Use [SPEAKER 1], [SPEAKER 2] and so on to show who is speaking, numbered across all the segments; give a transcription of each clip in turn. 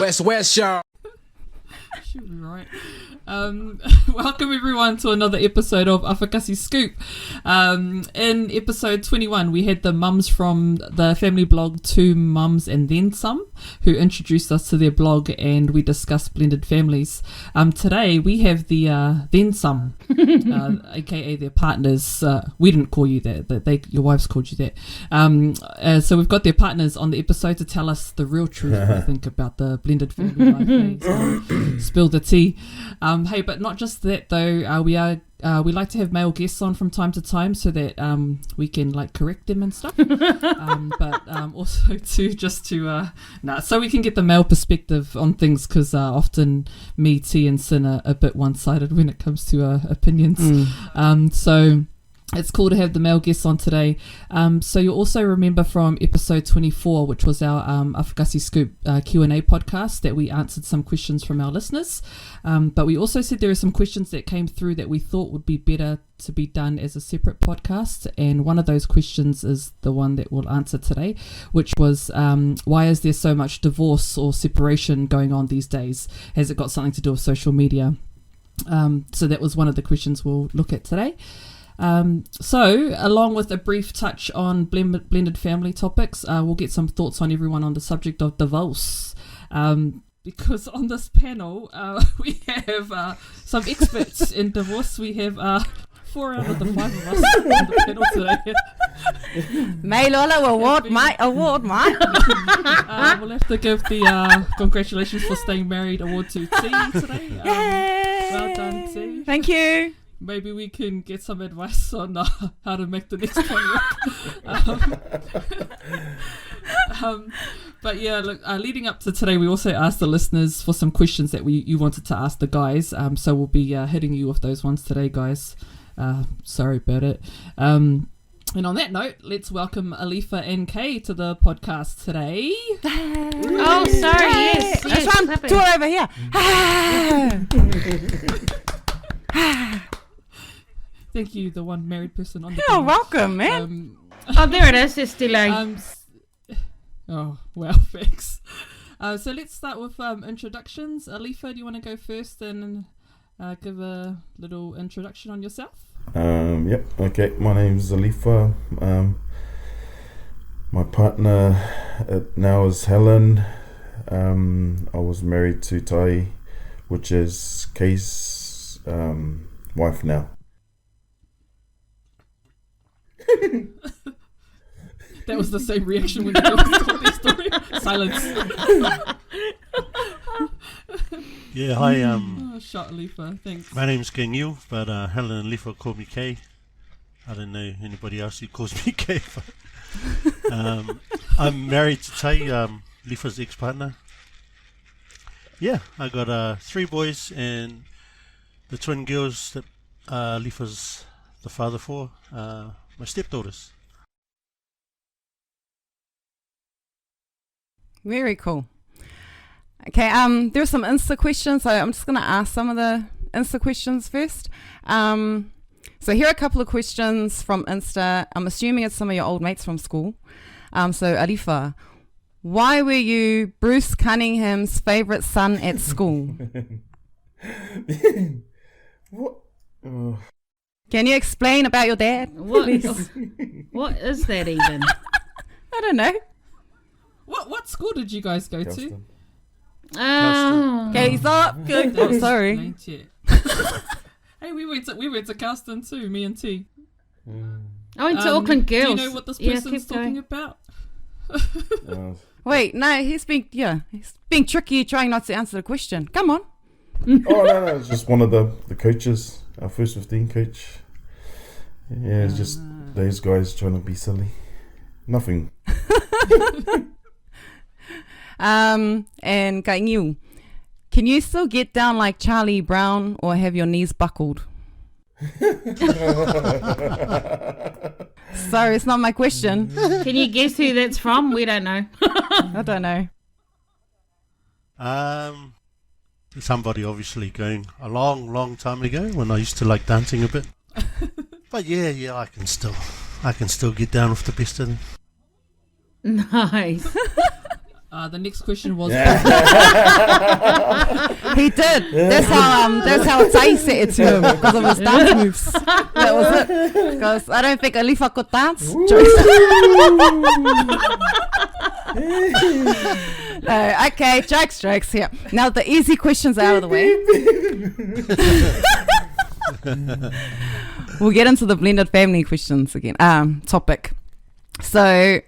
[SPEAKER 1] WESWES show.
[SPEAKER 2] Should be right. Welcome everyone to another episode of AFAKASI Scoop. In episode 21 we had the mums from the family blog Two Mums and Then Some, who introduced us to their blog, and we discussed blended families. Today we have the Then Some, aka their partners. We didn't call you that, your wives called you that. So we've got their partners on the episode to tell us the real truth, I think, about the blended family life. So spill the tea. Hey, but not just that though. We like to have male guests on from time to time so that we can like correct them and stuff. But also so we can get the male perspective on things, because often me, T, and Sin are a bit one-sided when it comes to opinions. So it's cool to have the male guests on today. So you'll also remember from episode 24, which was our AFAKASI Scoop Q&A podcast, that we answered some questions from our listeners. But we also said there are some questions that came through that we thought would be better to be done as a separate podcast. And one of those questions is the one that we'll answer today, which was why is there so much divorce or separation going on these days? Has it got something to do with social media? So that was one of the questions we'll look at today. So along with a brief touch on blended family topics, we'll get some thoughts on everyone on the subject of divorce, because on this panel we have some experts in divorce. We have 4 out of the 5 of us on the panel today.
[SPEAKER 3] May Lola award, mate.
[SPEAKER 2] We'll have to give the congratulations for staying married award to T today. Well done, T.
[SPEAKER 3] Thank you.
[SPEAKER 2] Maybe we can get some advice on how to make the next one work. But yeah, look, leading up to today, we also asked the listeners for some questions that you wanted to ask the guys. So we'll be hitting you with those ones today, guys. Sorry about it. And on that note, let's welcome Alifa and Kay to the podcast today.
[SPEAKER 4] Oh, sorry, yes.
[SPEAKER 3] Let's run to it over here.
[SPEAKER 2] Thank you, the one married person on the
[SPEAKER 3] You're
[SPEAKER 2] panel.
[SPEAKER 3] welcome, man.
[SPEAKER 4] Oh, there it is. It's delayed.
[SPEAKER 2] Oh, well, thanks. So let's start with introductions. Alifa, do you want to go first and give a little introduction on yourself?
[SPEAKER 5] Yep. Okay. My name's Alifa. My partner now is Helen. I was married to Tai, which is Kay's wife now.
[SPEAKER 2] That was the same reaction when you told their story. Silence.
[SPEAKER 6] Yeah, hi.
[SPEAKER 2] Shot Alifa, thanks.
[SPEAKER 6] My name's Kainiu, but Helen and Alifa call me Kay. I don't know anybody else who calls me Kay. But, I'm married to Tai, Alifa's ex-partner. Yeah, I got 3 boys and the twin girls that Alifa's the father for, my stepdaughters.
[SPEAKER 3] Very cool. Okay, there's some Insta questions, so I'm just going to ask some of the Insta questions first. So here are a couple of questions from Insta. I'm assuming it's some of your old mates from school. So Alifa, why were you Bruce Cunningham's favourite son at school?
[SPEAKER 5] What?
[SPEAKER 3] Can you explain about your dad?
[SPEAKER 4] What is that even?
[SPEAKER 3] I don't know.
[SPEAKER 2] What school did you guys go to?
[SPEAKER 5] Justin.
[SPEAKER 3] Okay, stop. Good. Oh, sorry.
[SPEAKER 2] Hey, we went to Carlston too, me and T.
[SPEAKER 4] I went to Auckland Girls.
[SPEAKER 2] Do you know what this person's talking about?
[SPEAKER 3] Wait, no, he's being tricky, trying not to answer the question. Come on.
[SPEAKER 5] Oh no, it's just one of the coaches, our first 15 coach. Yeah, it's just those guys trying to be silly. Nothing.
[SPEAKER 3] And Kainiu, can you still get down like Charlie Brown or have your knees buckled? Sorry, it's not my question.
[SPEAKER 4] Can you guess who that's from? We don't know.
[SPEAKER 3] I don't know.
[SPEAKER 6] Somebody obviously going a long time ago when I used to like dancing a bit. But yeah, I can still get down with the best of them.
[SPEAKER 4] Nice.
[SPEAKER 2] The next question was.
[SPEAKER 3] He did. That's how Tai said it to him because of his dance moves. That was it. Because I don't think Alifa could dance. No, okay, jokes here. Now the easy questions out of the way. We'll get into the blended family questions again. Topic. So,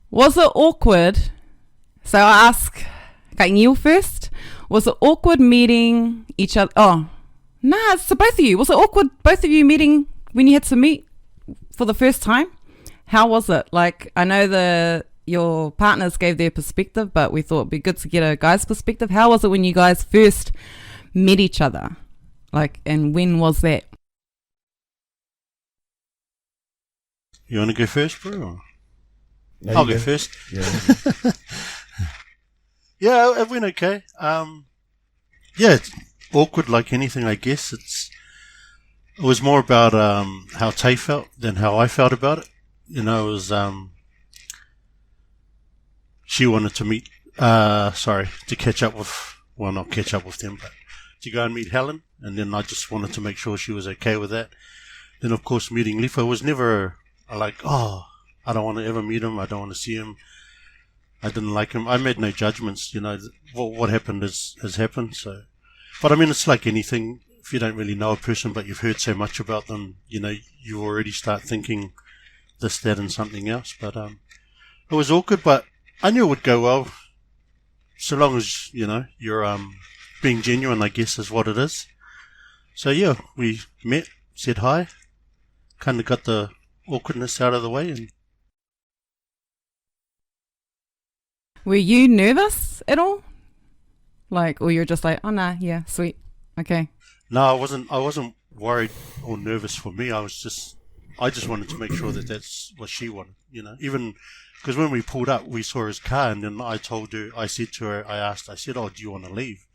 [SPEAKER 3] was it awkward? So I ask Kainiu first. Was it awkward meeting each other? Oh, nah, it's to both of you. Was it awkward, both of you meeting when you had to meet for the first time? How was it? Like, I know your partners gave their perspective, but we thought it'd be good to get a guy's perspective. How was it when you guys first met each other? Like, and when was that?
[SPEAKER 6] You want to go first, bro? Or?
[SPEAKER 5] No,
[SPEAKER 6] I'll
[SPEAKER 5] you
[SPEAKER 6] go first.
[SPEAKER 5] Yeah.
[SPEAKER 6] Yeah, it went okay. Yeah, it's awkward like anything, I guess. It was more about how Tay felt than how I felt about it. You know, it was she wanted to meet, to catch up with, well, not catch up with them, but to go and meet Helen, and then I just wanted to make sure she was okay with that. Then, of course, meeting Lifa was never like, oh, I don't want to ever meet him, I don't want to see him. I didn't like him. I made no judgments, you know. What happened has happened. So, but I mean, it's like anything. If you don't really know a person, but you've heard so much about them, you know, you already start thinking this, that, and something else. But it was awkward, but I knew it would go well, so long as you know you're being genuine. I guess is what it is. So yeah, we met, said hi, kind of got the awkwardness out of the way, and.
[SPEAKER 3] Were you nervous at all? Like, or you're just like, oh nah, yeah, sweet, okay.
[SPEAKER 6] No, I wasn't worried or nervous for me. I just wanted to make sure that that's what she wanted, you know. Even because when we pulled up, we saw his car, and then I said to her, I said, oh, do you want to leave?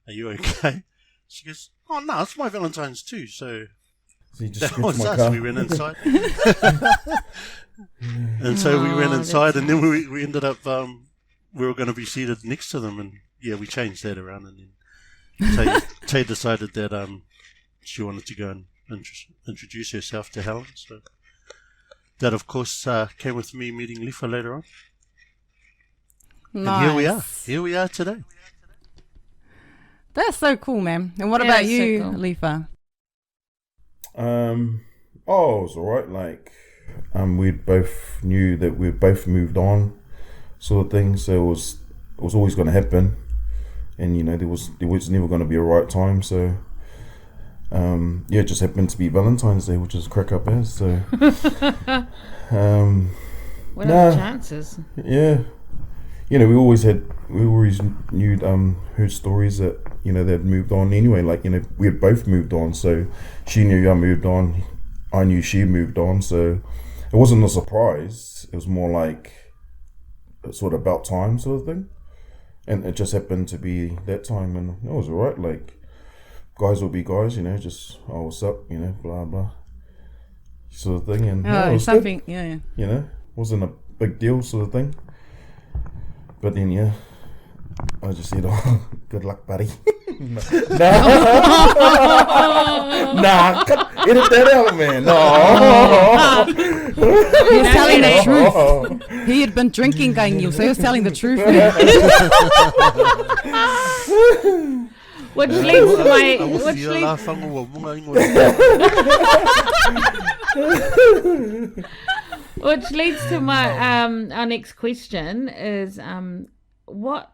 [SPEAKER 6] Are you okay? She goes, oh no, it's my Valentine's too. So that was us. Car. We went inside, and so we went inside, and then we ended up. We were going to be seated next to them, and yeah, we changed that around, and then Tay decided that she wanted to go and introduce herself to Helen. So that, of course, came with me meeting Lifa later on.
[SPEAKER 3] Nice.
[SPEAKER 6] And here we are. Here we are today.
[SPEAKER 3] That's so cool, man. And what
[SPEAKER 4] Yeah,
[SPEAKER 3] about
[SPEAKER 4] that's
[SPEAKER 3] you,
[SPEAKER 4] so cool.
[SPEAKER 3] Alifa?
[SPEAKER 5] It was alright. Like, we both knew that we both moved on, sort of thing. So it was always going to happen, and you know there was never going to be a right time. So it just happened to be Valentine's Day, which is crack up as. So
[SPEAKER 4] What are the chances?
[SPEAKER 5] yeah, you know we always knew heard stories that you know they'd moved on anyway. Like you know we had both moved on, so she knew I moved on, I knew she moved on. So it wasn't a surprise. It was more like sort of about time sort of thing, and it just happened to be that time, and it was alright. Like guys will be guys, you know, just oh what's up, you know, blah blah sort of thing, and it was
[SPEAKER 3] something,
[SPEAKER 5] good.
[SPEAKER 3] yeah.
[SPEAKER 5] You know, wasn't a big deal sort of thing. But then yeah, I just said, oh, good luck, buddy. Nah, edit that out, man. No.
[SPEAKER 3] He was telling the truth. He had been drinking, Kainiu, so he was telling the truth.
[SPEAKER 4] Which leads to my which leads to my our next question is what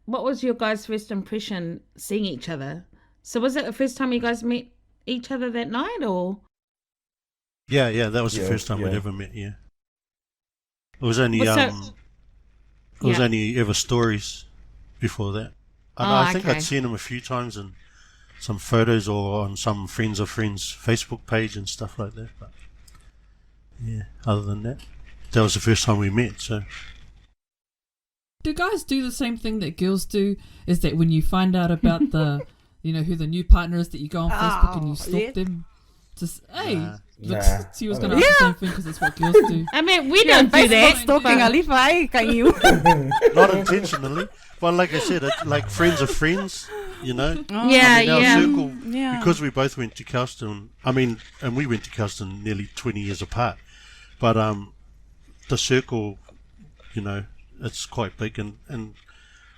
[SPEAKER 4] was your guys' first impression seeing each other? So was it the first time you guys met each other that night, or?
[SPEAKER 6] Yeah, that was the first time we'd ever met. Yeah, it was only only ever stories before that. I think I'd seen him a few times in some photos or on some friends of friends Facebook page and stuff like that. But yeah, other than that, that was the first time we met. So.
[SPEAKER 2] Do guys do the same thing that girls do? Is that when you find out about the, you know, who the new partner is, that you go on Facebook and you stalk them? Just, hey,
[SPEAKER 5] Nah,
[SPEAKER 2] She was
[SPEAKER 5] I
[SPEAKER 2] going to
[SPEAKER 5] don't-
[SPEAKER 2] ask the same thing because that's what girls do.
[SPEAKER 4] I mean, we don't do
[SPEAKER 3] Facebook
[SPEAKER 4] that.
[SPEAKER 3] stalking
[SPEAKER 4] but-
[SPEAKER 3] Alifa, eh, Kainiu?
[SPEAKER 6] Not intentionally, but like I said, it's like friends of friends, you know.
[SPEAKER 4] Yeah,
[SPEAKER 6] I mean, our
[SPEAKER 4] yeah.
[SPEAKER 6] circle,
[SPEAKER 3] Yeah.
[SPEAKER 6] because we both went to Kelston. I mean, and we went to Kelston nearly 20 years apart. But the circle, you know, it's quite big, and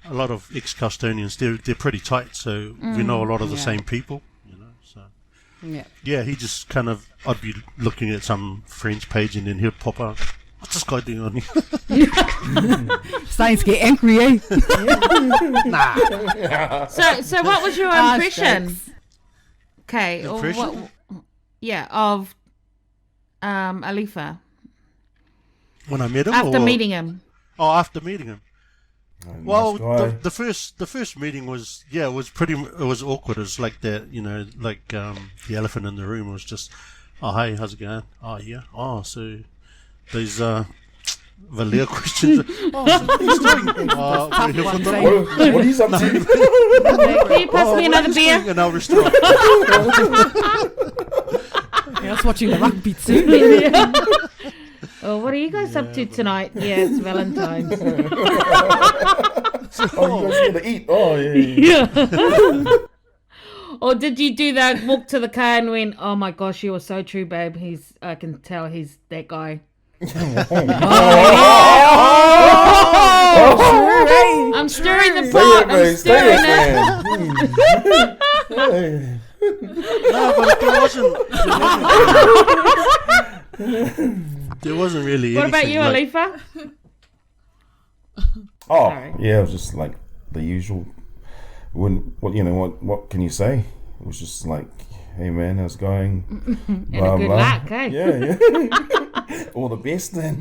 [SPEAKER 6] a lot of ex-Kelstonians, they're pretty tight, so we know a lot of the
[SPEAKER 3] Yeah.
[SPEAKER 6] same people, you know. So
[SPEAKER 3] Yeah.
[SPEAKER 6] yeah, he just kind of, I'd be looking at some friend's page, and then he'd pop up. What's this guy doing on here?
[SPEAKER 3] Starting to get angry, eh?
[SPEAKER 4] So what was your
[SPEAKER 3] Ah,
[SPEAKER 4] impression?
[SPEAKER 3] jokes.
[SPEAKER 4] Okay. or
[SPEAKER 6] Impression?
[SPEAKER 4] Yeah, of Alifa
[SPEAKER 6] When I met him,
[SPEAKER 4] after
[SPEAKER 6] or-
[SPEAKER 4] meeting him.
[SPEAKER 6] Oh, after meeting him.
[SPEAKER 5] Nice
[SPEAKER 6] Well,
[SPEAKER 5] guy.
[SPEAKER 6] the first meeting was, it was awkward. It was like that, you know, like the elephant in the room was just, oh, hey, how's it going? Oh, yeah. Oh, so these Valia questions. Oh, so what he's doing? Oh, we're here for the
[SPEAKER 5] What are you up to?
[SPEAKER 4] Can you pass me another beer?
[SPEAKER 6] in our restaurant.
[SPEAKER 3] I was watching the rugby too.
[SPEAKER 4] Oh, what are you guys up to tonight? Yeah, it's Valentine's.
[SPEAKER 5] Oh, you guys here to eat? Oh, yeah.
[SPEAKER 4] Yeah. Or did you do that walk to the car and went, oh my gosh, you were so true, babe. I can tell he's that guy. I'm stirring the pot. I'm stirring it.
[SPEAKER 5] Hey.
[SPEAKER 6] No, but there wasn't really
[SPEAKER 4] What about
[SPEAKER 6] anything.
[SPEAKER 4] you,
[SPEAKER 6] like,
[SPEAKER 4] Alifa?
[SPEAKER 5] Oh,
[SPEAKER 4] Sorry.
[SPEAKER 5] yeah, it was just like the usual. What can you say? It was just like, hey man, how's it going?
[SPEAKER 4] And good luck, eh?
[SPEAKER 5] Yeah, yeah. All the best then.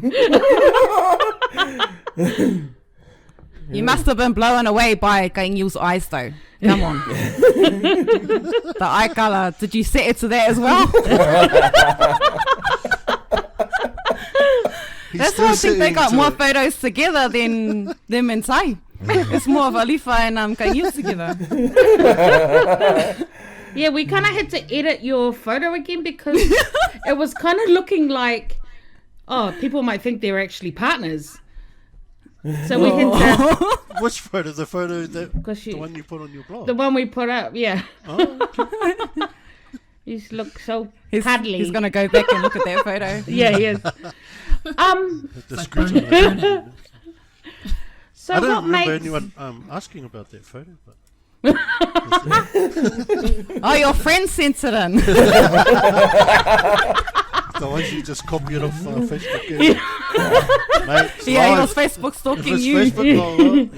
[SPEAKER 3] You must have been blown away by Kainiu's eyes, though. Come on. The eye colour. Did you set it to that as well? That's why I think they got more photos together than them and Tai. It's more of Alifa and Kainiu together.
[SPEAKER 4] Yeah, we kind of had to edit your photo again because it was kind of looking like, oh, people might think they're actually partners. So we had to,
[SPEAKER 6] Which photo? The photo
[SPEAKER 4] Because
[SPEAKER 6] the one you put on your blog.
[SPEAKER 4] the one we put up, yeah.
[SPEAKER 6] Oh, okay.
[SPEAKER 4] You just look so
[SPEAKER 3] He's
[SPEAKER 4] cuddly.
[SPEAKER 3] going to go back and look at that photo.
[SPEAKER 4] Yeah, yes.
[SPEAKER 6] The
[SPEAKER 2] Like
[SPEAKER 6] screen
[SPEAKER 2] burning
[SPEAKER 6] on
[SPEAKER 2] the
[SPEAKER 6] the
[SPEAKER 2] planet.
[SPEAKER 4] So
[SPEAKER 6] I don't
[SPEAKER 4] what
[SPEAKER 6] remember
[SPEAKER 4] makes
[SPEAKER 6] anyone asking about that photo, but
[SPEAKER 3] Oh, your friend sent it in.
[SPEAKER 6] the ones you just copied off Facebook. Yeah, mate, it's
[SPEAKER 3] Yeah, he
[SPEAKER 6] live.
[SPEAKER 3] was Facebook
[SPEAKER 6] If
[SPEAKER 3] stalking
[SPEAKER 6] it's
[SPEAKER 3] you.
[SPEAKER 6] Facebook,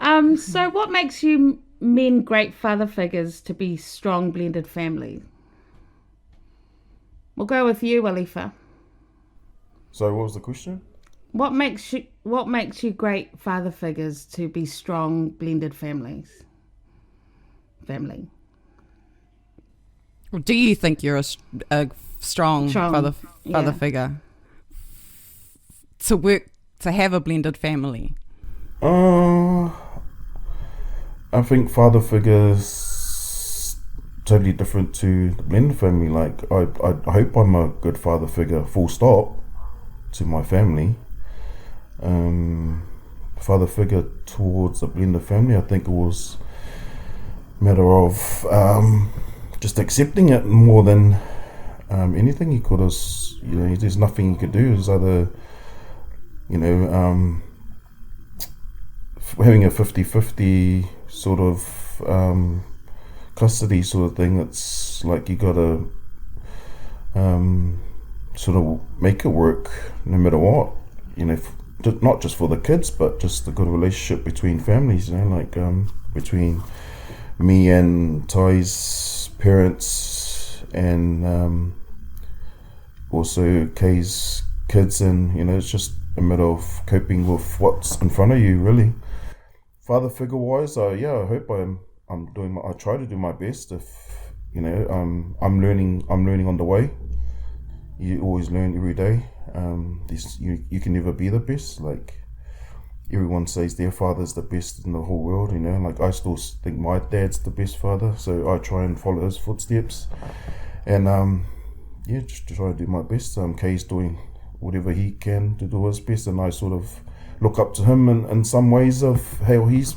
[SPEAKER 6] yeah.
[SPEAKER 4] So what makes you men great father figures to be strong blended family? We'll go with you, Alifa.
[SPEAKER 5] So what was the question?
[SPEAKER 4] What makes you great father figures to be strong blended families? Family.
[SPEAKER 3] Do you think you're a strong father
[SPEAKER 4] yeah.
[SPEAKER 3] figure to have a blended family?
[SPEAKER 5] I think father figures totally different to the blended family. Like I hope I'm a good father figure, full stop, to my family. Father figure towards a blended family, I think it was a matter of just accepting it more than anything. You could have, there's nothing you could do. It's either, having a 50-50 sort of custody sort of thing. It's like you gotta sort of make it work no matter what, not just for the kids, but just a good relationship between families, like between me and Ty's parents and also Kay's kids, and it's just a matter of coping with what's in front of you, really. Father figure wise, I hope I try to do my best. If I'm learning on the way. You always learn every day. You can never be the best. Like everyone says their father's the best in the whole world, you know. Like, I still think my dad's the best father, so I try and follow his footsteps. And, yeah, just try to do my best. Kay's doing whatever he can to do his best, and I sort of look up to him in some ways of how he's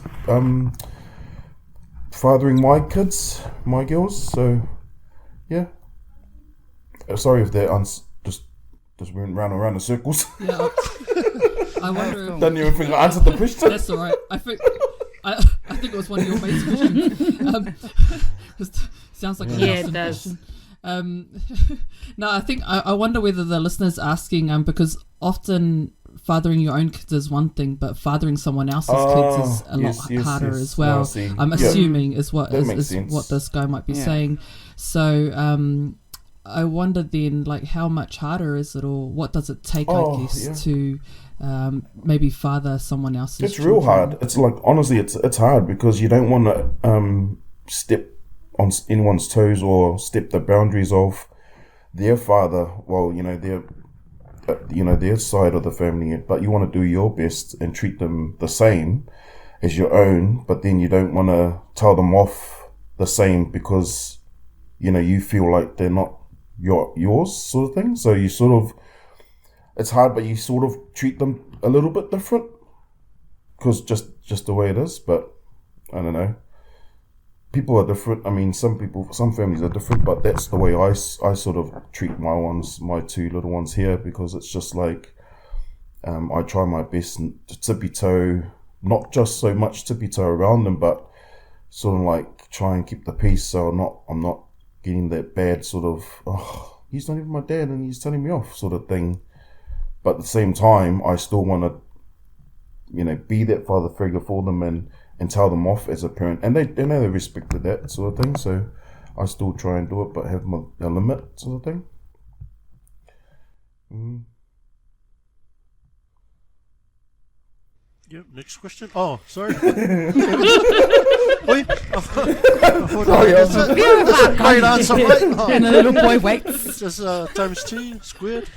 [SPEAKER 5] fathering my kids, my girls. So, yeah. Sorry if that just went round and round in circles.
[SPEAKER 2] Yeah. I wonder if
[SPEAKER 5] Don't even think I answered the question.
[SPEAKER 2] that's all right. I think it was one of your main questions. Just sounds like a
[SPEAKER 4] Yeah,
[SPEAKER 2] Austin
[SPEAKER 4] it does.
[SPEAKER 2] question. No, I think I wonder whether the listener's asking because often fathering your own kids is one thing, but fathering someone else's kids is a lot harder as well.
[SPEAKER 5] No, I see.
[SPEAKER 2] I'm assuming is what
[SPEAKER 5] That makes
[SPEAKER 2] is
[SPEAKER 5] sense.
[SPEAKER 2] what this guy might be
[SPEAKER 3] Yeah.
[SPEAKER 2] saying. So I wonder then, like, how much harder is it, or what does it take, I guess, to maybe father someone else's
[SPEAKER 5] It's
[SPEAKER 2] children?
[SPEAKER 5] real hard. It's like, honestly, it's hard because you don't want to step on anyone's toes or step the boundaries of their father. Well, you know, their side of the family, but you want to do your best and treat them the same as your own. But then you don't want to tell them off the same because, you know, you feel like they're not yours, sort of thing. So you sort of, it's hard, but you sort of treat them a little bit different because just the way it is. But I don't know. People are different. I mean, some families are different, but that's the way I sort of treat my two little ones here, because it's just like, I try my best to tippy-toe, not just so much tippy-toe around them, but sort of like try and keep the peace, so I'm not getting that bad sort of, oh, he's not even my dad and he's telling me off sort of thing. But at the same time, I still want to, you know, be that father figure for them and tell them off as a parent. And they know they respected that sort of thing. So I still try and do it, but have a limit sort of thing.
[SPEAKER 6] Yep, next question. Oh, sorry. Oi, I thought that's a great answer, mate. Oh,
[SPEAKER 3] And the little boy waits.
[SPEAKER 6] just times 2 squared.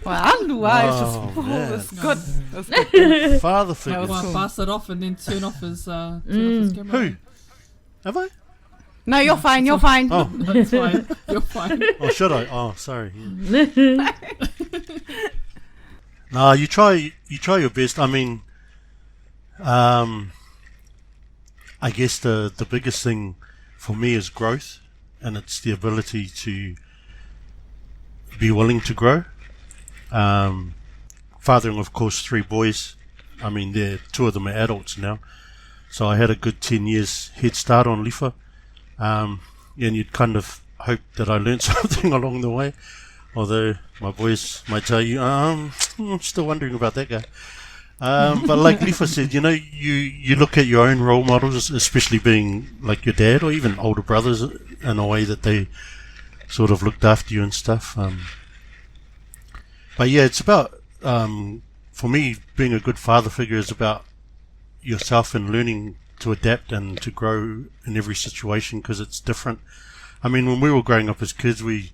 [SPEAKER 3] Well, it's
[SPEAKER 6] Oh,
[SPEAKER 3] just
[SPEAKER 6] man.
[SPEAKER 3] that's good. That's good.
[SPEAKER 6] Father
[SPEAKER 3] That
[SPEAKER 6] figures.
[SPEAKER 3] was
[SPEAKER 2] Well,
[SPEAKER 3] cool.
[SPEAKER 2] pass it off and then turn off his camera.
[SPEAKER 6] Who? Have I?
[SPEAKER 3] No, you're fine. You're fine.
[SPEAKER 6] Oh,
[SPEAKER 2] That's fine. You're fine.
[SPEAKER 6] oh, should I? Oh, sorry. Yeah. No, you try your best. I mean, I guess the biggest thing for me is growth, and it's the ability to be willing to grow. Fathering, of course, 3 boys. I mean, 2 of them are adults now, so I had a good 10 years head start on Lifa. And you'd kind of hope that I learned something along the way. Although my boys might tell you, I'm still wondering about that guy. But like Lifa said, you know, you look at your own role models, especially being like your dad or even older brothers, in a way that they sort of looked after you and stuff. But yeah, it's about, for me, being a good father figure is about yourself and learning to adapt and to grow in every situation, because it's different. I mean, when we were growing up as kids, we,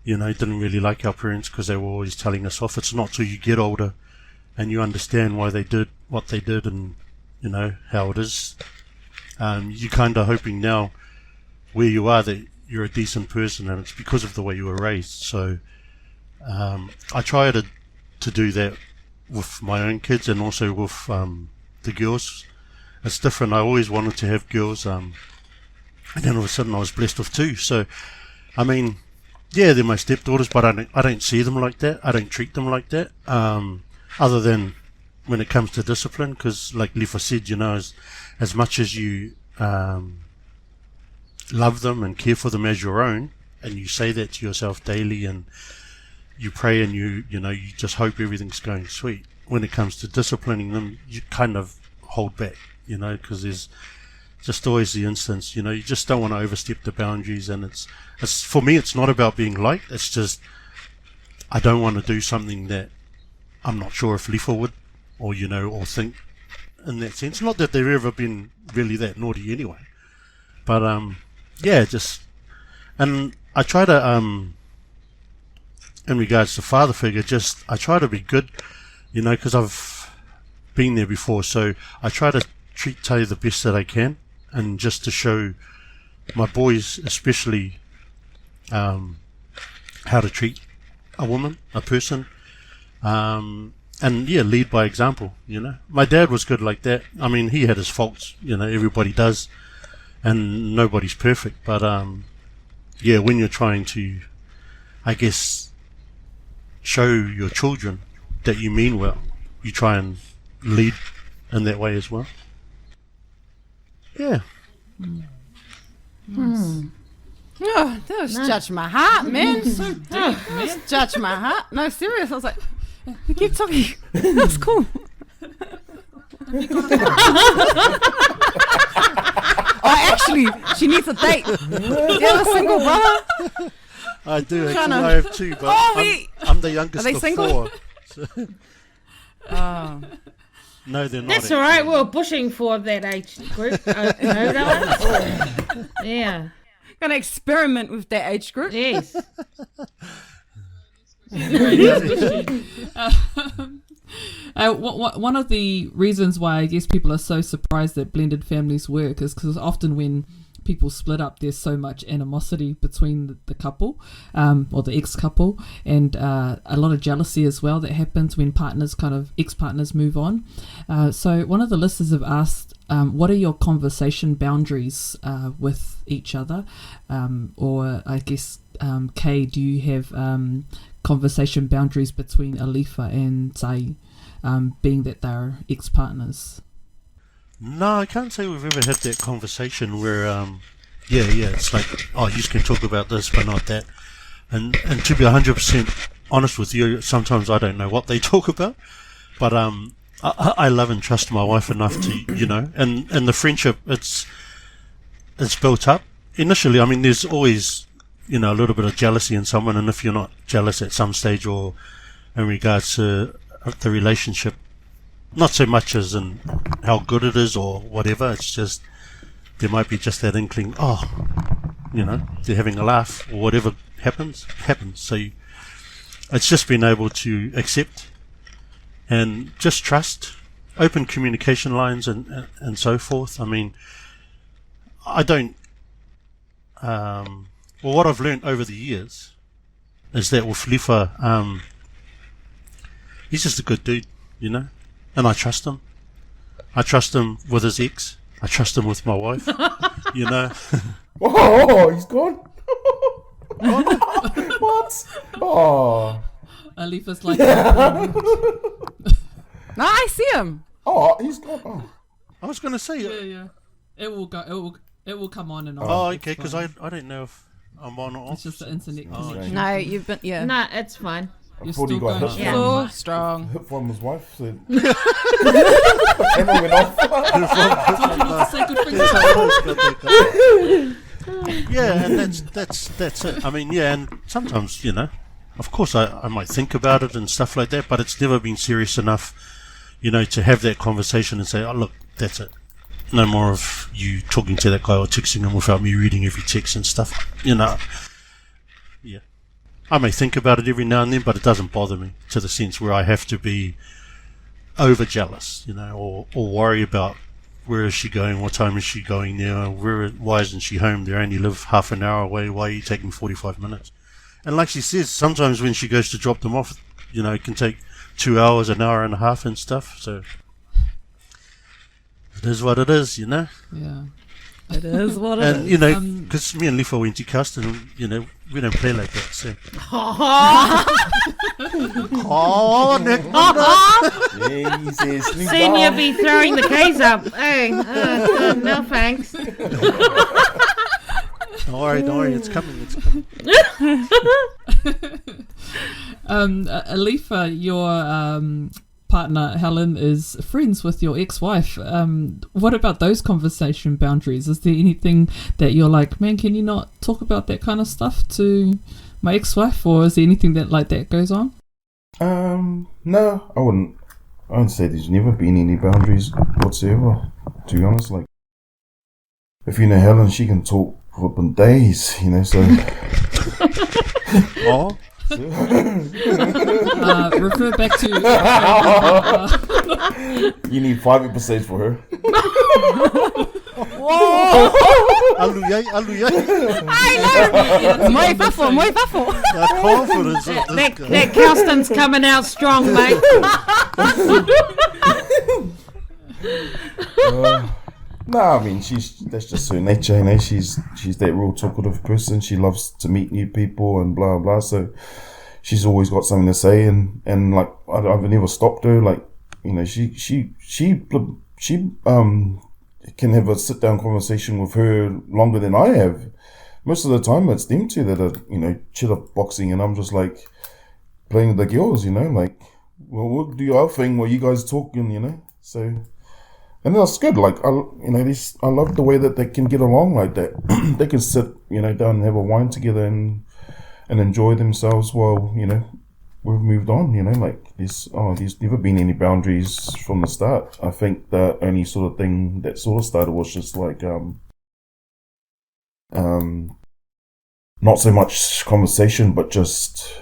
[SPEAKER 6] you know, didn't really like our parents because they were always telling us off. It's not till you get older and you understand why they did what they did and, you know, how it is. You're kind of hoping now where you are that you're a decent person, and it's because of the way you were raised. So I try to do that with my own kids and also with the girls. It's different. I always wanted to have girls, and then all of a sudden I was blessed with 2. So, I mean, yeah, they're my stepdaughters, but I don't see them like that. I don't treat them like that. Other than when it comes to discipline, because like Lifa said, you know, as much as you love them and care for them as your own, and you say that to yourself daily, and you pray and you know, you just hope everything's going sweet. When it comes to disciplining them, you kind of hold back, you know, because there's just always the instance, you know, you just don't want to overstep the boundaries. And it's for me, it's not about being liked. It's just, I don't want to do something that I'm not sure if Lifa would, or, you know, or think in that sense. Not that they've ever been really that naughty anyway. But, yeah, just, and I try to, in regards to father figure, just I try to be good, you know, because I've been there before. So I try to treat Tay the best that I can, and just to show my boys, especially, how to treat a woman, a person, and yeah, lead by example. You know, my dad was good like that. I mean, he had his faults. You know, everybody does, and nobody's perfect. But yeah, when you're trying to, I guess, show your children that you mean well, you try and lead in that way as well. Yeah.
[SPEAKER 3] Oh, that was judge my heart, man. So deep, man. Judge my heart. No, serious. I was like, we keep talking. That's cool. Oh, actually, she needs a date. Do you have a single brother?
[SPEAKER 6] I do actually.
[SPEAKER 3] Tryna-
[SPEAKER 6] I have two, but I'm the youngest
[SPEAKER 3] Are they
[SPEAKER 6] of
[SPEAKER 3] single?
[SPEAKER 6] 4. So
[SPEAKER 3] Oh.
[SPEAKER 6] no, they're not.
[SPEAKER 4] That's all right. We're pushing for that age group. No, that one? Yeah.
[SPEAKER 3] Gonna experiment with that age group.
[SPEAKER 4] Yes.
[SPEAKER 2] One of the reasons why I guess people are so surprised that blended families work is because often when people split up, there's so much animosity between the couple, or the ex-couple, and a lot of jealousy as well that happens when ex-partners move on. So one of the listeners have asked, what are your conversation boundaries with each other? Or I guess, Kay, do you have conversation boundaries between Alifa and Sai, being that they're ex-partners?
[SPEAKER 6] No, I can't say we've ever had that conversation where, it's like, oh, you can talk about this, but not that. And to be 100% honest with you, sometimes I don't know what they talk about. But I love and trust my wife enough to, you know, and the friendship, it's built up. Initially, I mean, there's always, you know, a little bit of jealousy in someone, and if you're not jealous at some stage or in regards to the relationship, not so much as in how good it is or whatever, it's just there might be just that inkling, oh, you know, they're having a laugh or whatever happens. So it's just being able to accept and just trust, open communication lines and so forth. I mean, I don't, what I've learned over the years is that with Lifa, he's just a good dude, you know? And I trust him. I trust him with his ex. I trust him with my wife. You know.
[SPEAKER 5] Oh, he's gone. What? Oh.
[SPEAKER 2] Alifa's like,
[SPEAKER 3] No, I see him.
[SPEAKER 5] Oh, he's gone. Oh.
[SPEAKER 6] I was going to say.
[SPEAKER 2] yeah. It will go. It will come on and off.
[SPEAKER 6] Oh,
[SPEAKER 2] It's
[SPEAKER 6] okay. Because
[SPEAKER 2] fine.
[SPEAKER 6] I don't know if I'm on or off.
[SPEAKER 2] It's just the internet
[SPEAKER 6] Oh,
[SPEAKER 2] connection.
[SPEAKER 3] No, you've been, yeah.
[SPEAKER 4] No, it's fine.
[SPEAKER 2] You're
[SPEAKER 5] thought he
[SPEAKER 2] still
[SPEAKER 5] got
[SPEAKER 2] going
[SPEAKER 5] hit.
[SPEAKER 4] Yeah.
[SPEAKER 2] strong.
[SPEAKER 3] So strong.
[SPEAKER 5] Hit from his wife. So Emma went off.
[SPEAKER 2] Say good things.
[SPEAKER 6] Yeah, and that's it. I mean, yeah, and sometimes, you know, of course I might think about it and stuff like that, but it's never been serious enough, you know, to have that conversation and say, oh, look, that's it. No more of you talking to that guy or texting him without me reading every text and stuff, you know. Yeah. I may think about it every now and then, but it doesn't bother me to the sense where I have to be over jealous, you know, or worry about where is she going, what time is she going now, why isn't she home? They only live half an hour away, why are you taking 45 minutes? And like she says, sometimes when she goes to drop them off, you know, it can take 2 hours, an hour and a half and stuff, so it is what it is, you know.
[SPEAKER 2] Yeah.
[SPEAKER 3] It is what it
[SPEAKER 6] And,
[SPEAKER 3] is.
[SPEAKER 6] you know, because me and Lifa went to cast and, you know, we don't play like that, so. Oh, Nick.
[SPEAKER 5] Yeah, he says, "Sneak
[SPEAKER 4] Soon you'll
[SPEAKER 5] down."
[SPEAKER 4] be throwing the keys up. Hey, no thanks.
[SPEAKER 6] Don't worry, it's coming.
[SPEAKER 2] Alifa, your partner Helen is friends with your ex-wife. What about those conversation boundaries? Is there anything that you're like, man, can you not talk about that kind of stuff to my ex-wife, or is there anything that like that goes on?
[SPEAKER 5] No, I wouldn't say there's never been any boundaries whatsoever, to be honest. Like, if you know Helen, she can talk for days, you know, so.
[SPEAKER 6] Oh,
[SPEAKER 2] Refer back to.
[SPEAKER 5] You need 5 episodes for her.
[SPEAKER 6] Alu yai.
[SPEAKER 3] Moi wafo.
[SPEAKER 6] The confidence of this guy.
[SPEAKER 4] That Kelston's coming out strong, mate.
[SPEAKER 5] No, I mean that's just her nature, you know. She's that real talkative person. She loves to meet new people and blah blah. So she's always got something to say, and like I've never stopped her. Like, you know, she can have a sit down conversation with her longer than I have. Most of the time, it's them two that are, you know, chitter boxing, and I'm just like playing with the girls, you know, like, well, we'll do our thing while you guys talking, you know. So. And that's good. Like, I love the way that they can get along like that. They can sit, you know, down and have a wine together and enjoy themselves while, you know, we've moved on. You know, like there's never been any boundaries from the start. I think the only sort of thing that sort of started was just like not so much conversation, but just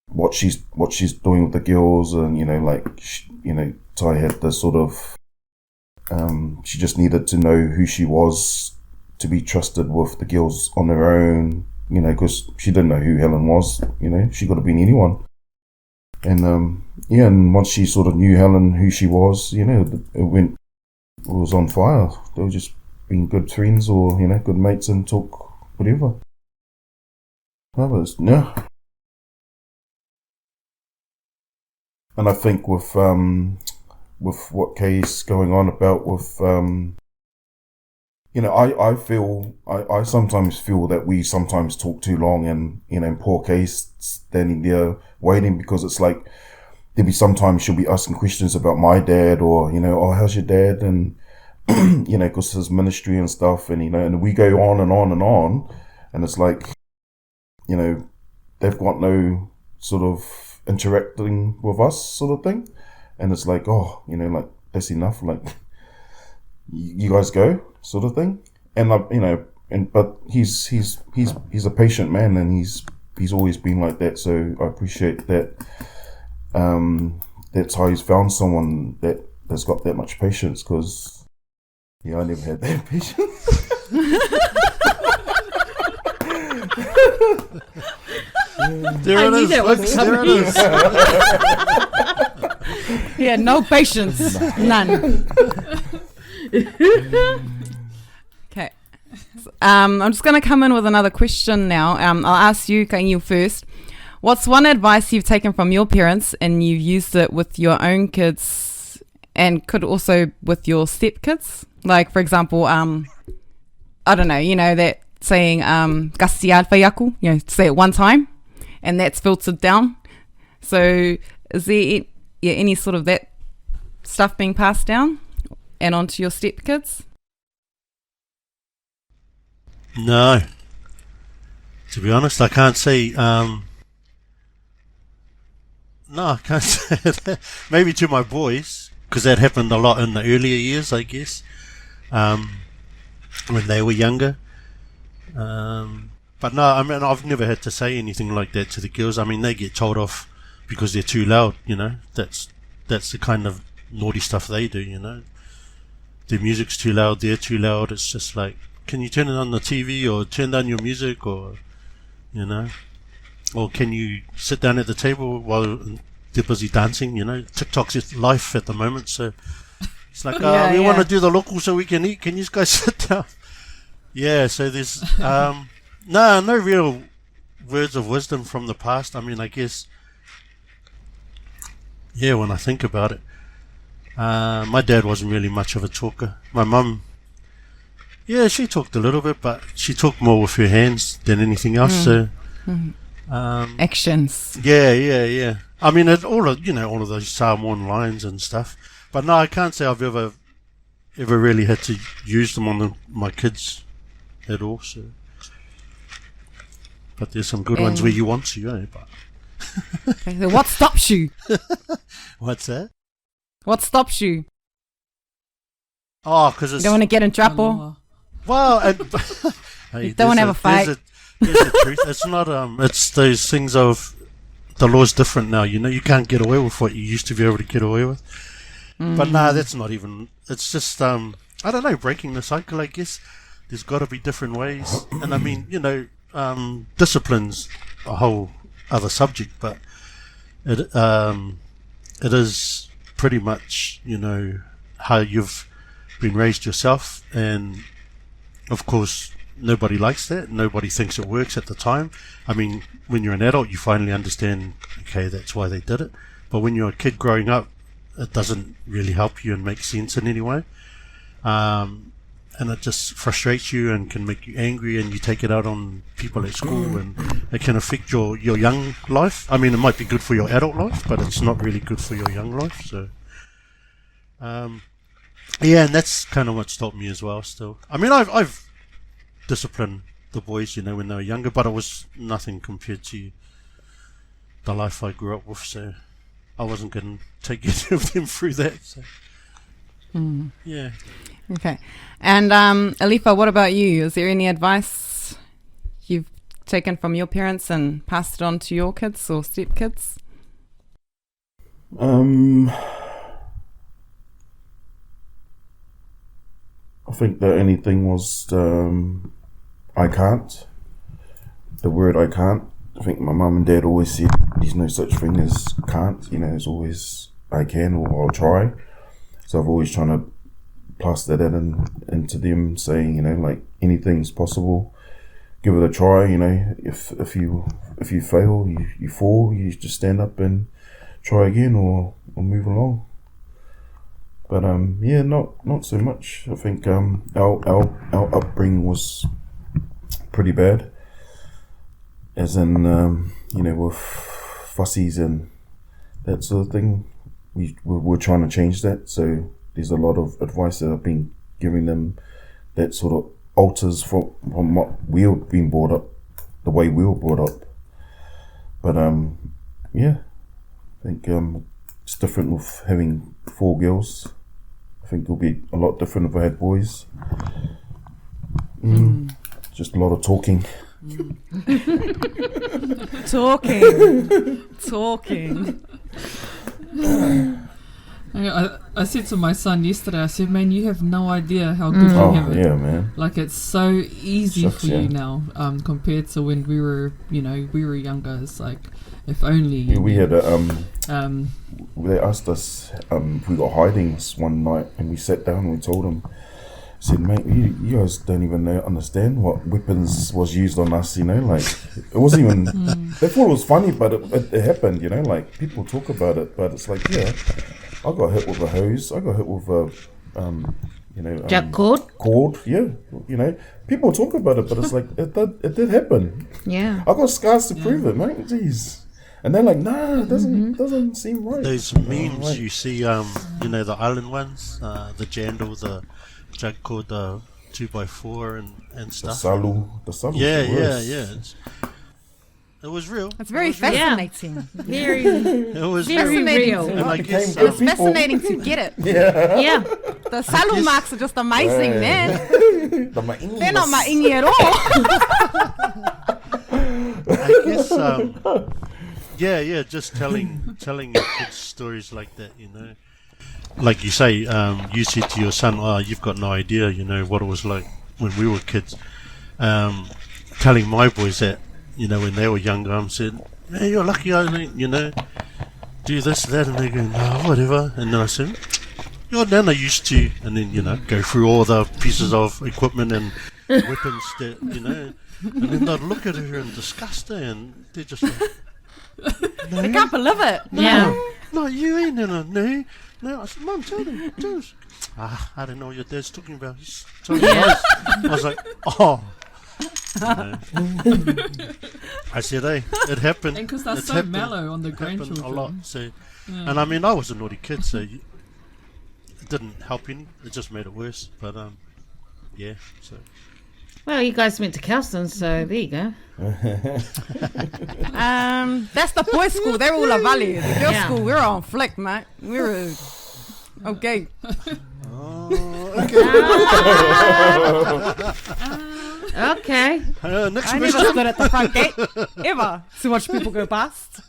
[SPEAKER 5] what she's doing with the girls, and you know, like Ty had the sort of she just needed to know who she was to be trusted with the girls on her own, you know, because she didn't know who Helen was, you know. She could have been anyone, and and once she sort of knew Helen, who she was, you know, it was on fire. They were just being good friends, or, you know, good mates, and talk whatever. And I think with what Kay's going on about with, you know, I sometimes feel that we sometimes talk too long, and, you know, and poor Kay's standing there waiting, because it's like, there'll be sometimes she'll be asking questions about my dad, or, you know, oh, how's your dad? And, you know, because his ministry and stuff, and, you know, and we go on and on and on, and it's like, you know, they've got no sort of interacting with us sort of thing, and it's like, oh, you know, like, that's enough, like, you guys go sort of thing. And you know, but he's a patient man, and he's always been like that. So I appreciate that. That's how he's found someone that's got that much patience, because I never had that patience.
[SPEAKER 6] There it is, folks. There it is.
[SPEAKER 3] Yeah, no patience. None. Okay. I'm just going to come in with another question now. I'll ask you, Kainiu, first. What's one advice you've taken from your parents and you've used it with your own kids, and could also with your stepkids? Like, for example, I don't know, you know, that saying, kasi alfa yaku, you know, say it one time, and that's filtered down. So is there any sort of that stuff being passed down and onto your stepkids?
[SPEAKER 6] No. To be honest, I can't say. No, I can't say that. Maybe to my boys, because that happened a lot in the earlier years, I guess, when they were younger. But no, I mean, I've never had to say anything like that to the girls. I mean, they get told off because they're too loud, you know. That's the kind of naughty stuff they do, you know. Their music's too loud, they're too loud. It's just like, can you turn it on the TV, or turn down your music, or, you know, or can you sit down at the table while they're busy dancing, you know. TikTok's life at the moment, so it's like, we want to do the local so we can eat. Can you guys sit down? Yeah, so there's no real words of wisdom from the past. I mean, I guess, when I think about it, my dad wasn't really much of a talker. My mum, she talked a little bit, but she talked more with her hands than anything else. So
[SPEAKER 3] actions.
[SPEAKER 6] Yeah. I mean, all of those Samoan lines and stuff. But no, I can't say I've ever really had to use them on my kids at all. So, but there's some good ones where you want to, But
[SPEAKER 3] okay, so what stops you?
[SPEAKER 6] What's that?
[SPEAKER 3] What stops you?
[SPEAKER 6] Oh, because
[SPEAKER 3] you don't want to get in trouble.
[SPEAKER 6] Well, and
[SPEAKER 3] you don't want to have a fight.
[SPEAKER 6] Here's the truth. It's not. It's those things of the law's different now. You know, you can't get away with what you used to be able to get away with. But nah, that's not even. It's just. I don't know. Breaking the cycle, I guess. There's got to be different ways. And I mean, you know, discipline's a whole other subject, but it is pretty much, you know, how you've been raised yourself, and of course nobody likes that, nobody thinks it works at the time. I mean, when you're an adult you finally understand, okay, that's why they did it, but when you're a kid growing up it doesn't really help you and make sense in any way, and it just frustrates you and can make you angry, and you take it out on people at school, and it can affect your young life. I mean, it might be good for your adult life, but it's not really good for your young life. So yeah, and that's kind of what's taught me as well still. I mean, I've disciplined the boys, you know, when they were younger, but it was nothing compared to the life I grew up with, so I wasn't going to take any of them through that. So yeah.
[SPEAKER 3] Okay. And Alifa, what about you? Is there any advice you've taken from your parents and passed it on to your kids or stepkids?
[SPEAKER 5] I think the only thing was I can't. The word I can't. I think my mum and dad always said there's no such thing as can't. You know, there's always I can or I'll try. So I've always trying to plaster that into them, saying, you know, like, anything's possible. Give it a try. You know, if you fail, you fall. You just stand up and try again or move along. But yeah, not so much. I think our upbringing was pretty bad, as in you know, with fussies and that sort of thing. We're trying to change that. So there's a lot of advice that I've been giving them that sort of alters from what we've been brought up, the way we were brought up. But yeah, I think it's different with having 4 girls. I think it'll be a lot different if I had boys. Just a lot of talking.
[SPEAKER 3] Talking.
[SPEAKER 2] I said to my son yesterday, I said, man, you have no idea how good you have it.
[SPEAKER 5] Yeah, man.
[SPEAKER 2] Like, it's so easy
[SPEAKER 5] Shucks,
[SPEAKER 2] for you now, compared to when we were younger. It's like, if only
[SPEAKER 5] Yeah, we had a
[SPEAKER 2] um
[SPEAKER 5] they asked us if we got hidings one night, and we sat down and we told them, said, mate, you guys don't even understand what weapons was used on us, you know, like, it wasn't even, they thought it was funny, but it happened, you know, like, people talk about it, but it's like, yeah, I got hit with a hose, I got hit with a, you know,
[SPEAKER 4] Jack cord?
[SPEAKER 5] yeah, you know, people talk about it, but it's like, it did happen.
[SPEAKER 4] Yeah.
[SPEAKER 5] I got scars to prove it, mate, jeez. And they're like, nah, it doesn't seem right.
[SPEAKER 6] Those memes
[SPEAKER 5] right.
[SPEAKER 6] you see, you know, the island ones, the jandal, the jug cord, the 2x4 and
[SPEAKER 5] The
[SPEAKER 6] stuff.
[SPEAKER 5] salu.
[SPEAKER 6] Yeah. It was real.
[SPEAKER 3] It's very fascinating.
[SPEAKER 4] Very,
[SPEAKER 6] It was
[SPEAKER 4] very
[SPEAKER 3] Fascinating.
[SPEAKER 4] real.
[SPEAKER 6] And I guess
[SPEAKER 3] It's fascinating to get it.
[SPEAKER 4] Yeah.
[SPEAKER 3] The salu marks are just amazing, man. They're not my ingi at all.
[SPEAKER 6] I guess yeah, just telling your kids stories like that, you know. Like you say, you said to your son, oh, you've got no idea, you know, what it was like when we were kids. Telling my boys that, you know, when they were younger, I said, man, you're lucky I didn't, you know, do this, that, and they go, no, whatever. And then I said, your nana used to, and then, you know, go through all the pieces of equipment and weapons that, you know, and then they'd look at her in disgust, and they're just like, no,
[SPEAKER 3] I can't believe it.
[SPEAKER 4] Yeah.
[SPEAKER 6] no, you ain't in a no. I said, Mum, tell them. I don't know what your dad's talking about. He's telling lies. I was like, oh. You know. I said, hey, it happened.
[SPEAKER 2] and because they're
[SPEAKER 6] It's
[SPEAKER 2] so
[SPEAKER 6] happened.
[SPEAKER 2] mellow on the
[SPEAKER 6] It happened
[SPEAKER 2] grandchildren.
[SPEAKER 6] a lot. So,
[SPEAKER 2] Yeah.
[SPEAKER 6] and I mean, I was a naughty kid, so it didn't help any. It just made it worse. But yeah. So
[SPEAKER 4] Well, you guys went to Kelston, so there you go.
[SPEAKER 3] That's the boys' school. They're all a valley. The girls'
[SPEAKER 4] Yeah.
[SPEAKER 3] school, we're on flick, mate. We're okay.
[SPEAKER 4] Okay.
[SPEAKER 6] Next
[SPEAKER 3] I never
[SPEAKER 6] question.
[SPEAKER 3] stood at the front gate ever to watch people go past.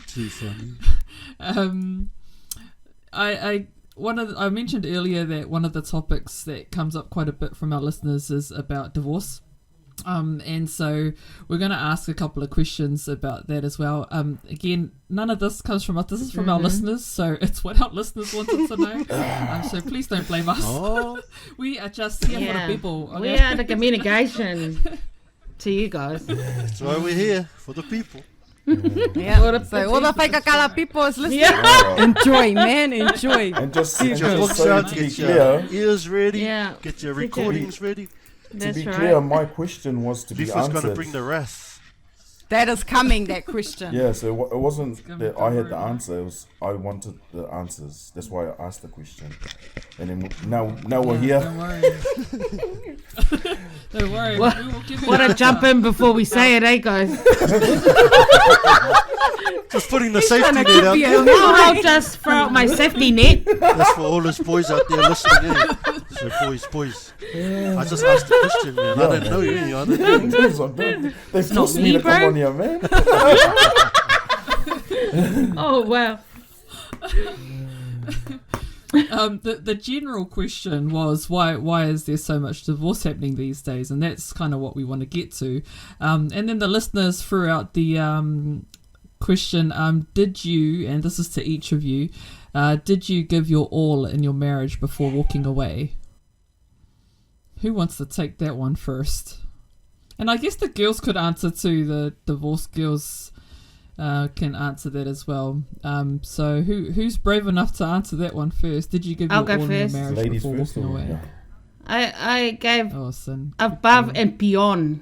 [SPEAKER 6] Too funny.
[SPEAKER 2] I mentioned earlier that one of the topics that comes up quite a bit from our listeners is about divorce. And so we're going to ask a couple of questions about that as well. Again, none of this comes from us. This is from our listeners, so it's what our listeners wanted to know. So please don't blame us.
[SPEAKER 6] Oh,
[SPEAKER 2] We are just here for the people.
[SPEAKER 4] We
[SPEAKER 2] Okay?
[SPEAKER 4] are the communication to you guys.
[SPEAKER 6] that's why we're here, for the people.
[SPEAKER 3] Yeah. So all the Whaikakala people is listening.
[SPEAKER 5] Oh,
[SPEAKER 3] Enjoy, man, enjoy.
[SPEAKER 5] and just,
[SPEAKER 6] Get your books
[SPEAKER 5] so
[SPEAKER 6] out,
[SPEAKER 5] to be
[SPEAKER 6] get your
[SPEAKER 5] clear,
[SPEAKER 6] ears ready,
[SPEAKER 4] Yeah.
[SPEAKER 6] get your recordings ready.
[SPEAKER 5] to
[SPEAKER 4] That's
[SPEAKER 5] be
[SPEAKER 4] right.
[SPEAKER 5] clear, my question was to be
[SPEAKER 6] Lifa's going to
[SPEAKER 5] answered.
[SPEAKER 6] bring the wrath.
[SPEAKER 3] That is coming, that question.
[SPEAKER 5] Yeah, so it wasn't
[SPEAKER 2] gonna
[SPEAKER 5] that
[SPEAKER 2] be
[SPEAKER 5] I had the
[SPEAKER 2] boring.
[SPEAKER 5] answer. It was I wanted the answers. That's why I asked the question. And then now we're here.
[SPEAKER 2] Don't worry. Don't worry.
[SPEAKER 4] What-
[SPEAKER 2] We will give you
[SPEAKER 4] What
[SPEAKER 2] an
[SPEAKER 4] a jump
[SPEAKER 2] answer.
[SPEAKER 4] in before we say it, eh, guys?
[SPEAKER 6] Just putting the safety
[SPEAKER 3] Gonna
[SPEAKER 6] net
[SPEAKER 3] keep
[SPEAKER 6] out
[SPEAKER 3] you
[SPEAKER 6] there.
[SPEAKER 4] Now I'll just throw out my safety net.
[SPEAKER 6] That's for all us boys out there listening in. So boys. I just asked the question, man. I don't know you. I don't know.
[SPEAKER 5] They forced me
[SPEAKER 4] me,
[SPEAKER 5] to come
[SPEAKER 4] bro.
[SPEAKER 5] on here, man.
[SPEAKER 4] Oh, wow.
[SPEAKER 2] The general question was why is there so much divorce happening these days, and that's kind of what we want to get to. And then the listeners threw out the question: did you, and this is to each of you, did you give your all in your marriage before walking away? Who wants to take that one first? And I guess the girls could answer too. The divorced girls can answer that as well. So who's brave enough to answer that one first? Did you give
[SPEAKER 4] I'll
[SPEAKER 2] your
[SPEAKER 4] go
[SPEAKER 2] all in your
[SPEAKER 4] first.
[SPEAKER 2] marriage
[SPEAKER 5] Ladies
[SPEAKER 2] before
[SPEAKER 5] first.
[SPEAKER 2] walking
[SPEAKER 5] Or,
[SPEAKER 2] away?
[SPEAKER 5] yeah.
[SPEAKER 4] I gave
[SPEAKER 2] Oh, sin.
[SPEAKER 4] above and beyond.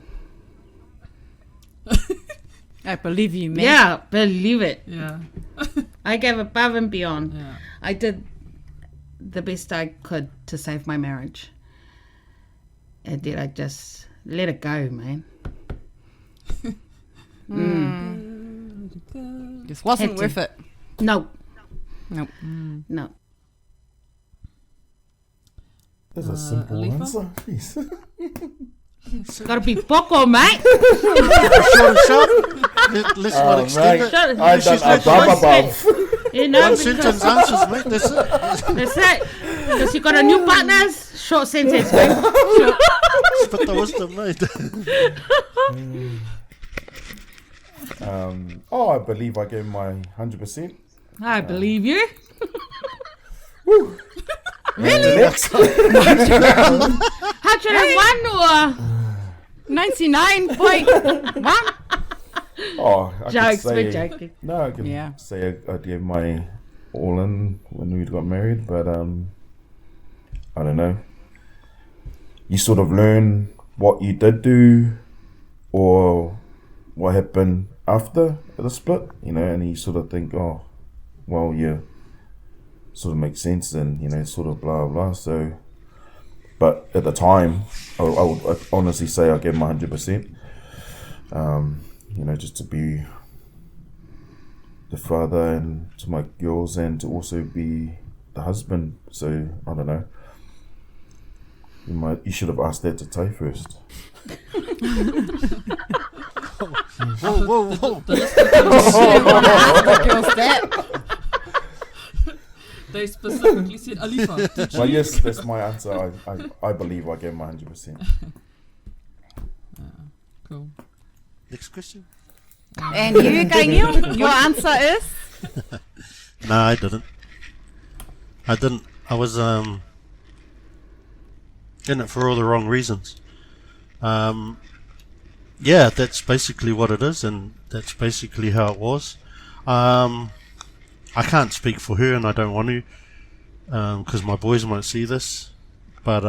[SPEAKER 3] I believe you, man.
[SPEAKER 4] Yeah, believe it.
[SPEAKER 2] Yeah,
[SPEAKER 4] I gave above and beyond.
[SPEAKER 2] yeah.
[SPEAKER 4] I did the best I could to save my marriage. And then I just let it go, man.
[SPEAKER 3] Just wasn't
[SPEAKER 4] Had to.
[SPEAKER 3] worth it.
[SPEAKER 4] No,
[SPEAKER 3] Nope.
[SPEAKER 4] no.
[SPEAKER 5] There's a simple
[SPEAKER 2] Alifa?
[SPEAKER 5] answer. Please.
[SPEAKER 4] Gotta be poco, mate.
[SPEAKER 6] Short and sharp. Let's not extend it.
[SPEAKER 4] Shut-
[SPEAKER 5] I
[SPEAKER 6] She's
[SPEAKER 5] done
[SPEAKER 6] like
[SPEAKER 5] above.
[SPEAKER 4] You know,
[SPEAKER 6] One
[SPEAKER 4] because
[SPEAKER 6] sentence answers, mate. That's it.
[SPEAKER 4] that's it. Because you got a new partners. Short sentence, mate.
[SPEAKER 6] Spit the wisdom, mate.
[SPEAKER 5] I believe I gave my 100%.
[SPEAKER 4] I believe you.
[SPEAKER 5] Really? Next.
[SPEAKER 4] 101 or
[SPEAKER 3] 99.1.
[SPEAKER 5] Oh, I
[SPEAKER 4] jokes?
[SPEAKER 5] could
[SPEAKER 4] We're
[SPEAKER 5] say,
[SPEAKER 4] joking.
[SPEAKER 5] no, I can
[SPEAKER 3] Yeah.
[SPEAKER 5] say I gave my all in when we got married, but I don't know. You sort of learn what you did do or what happened after the split, and you sort of think, oh, well, yeah, sort of makes sense, and sort of blah blah. So, but at the time, I would honestly say I gave my 100%. Just to be the father and to my girls, and to also be the husband. So I don't know. You should have asked that to Tay first.
[SPEAKER 6] Whoa.
[SPEAKER 2] The listeners
[SPEAKER 3] The girls that.
[SPEAKER 2] they specifically said, Alifa, did
[SPEAKER 5] But
[SPEAKER 2] you?
[SPEAKER 5] yes, that's my answer. I believe I gave my 100%.
[SPEAKER 2] Cool.
[SPEAKER 6] Next question.
[SPEAKER 3] And you, Kainiu, your answer is?
[SPEAKER 6] No, I didn't. I was in it for all the wrong reasons. Yeah, that's basically what it is, and that's basically how it was. I can't speak for her, and I don't want to, because my boys won't see this. But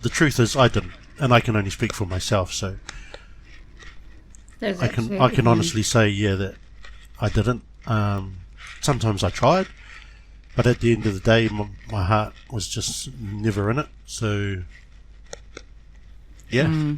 [SPEAKER 6] the truth is, I didn't, and I can only speak for myself. So I can honestly say, yeah, that I didn't. Sometimes I tried, but at the end of the day, my heart was just never in it. So yeah.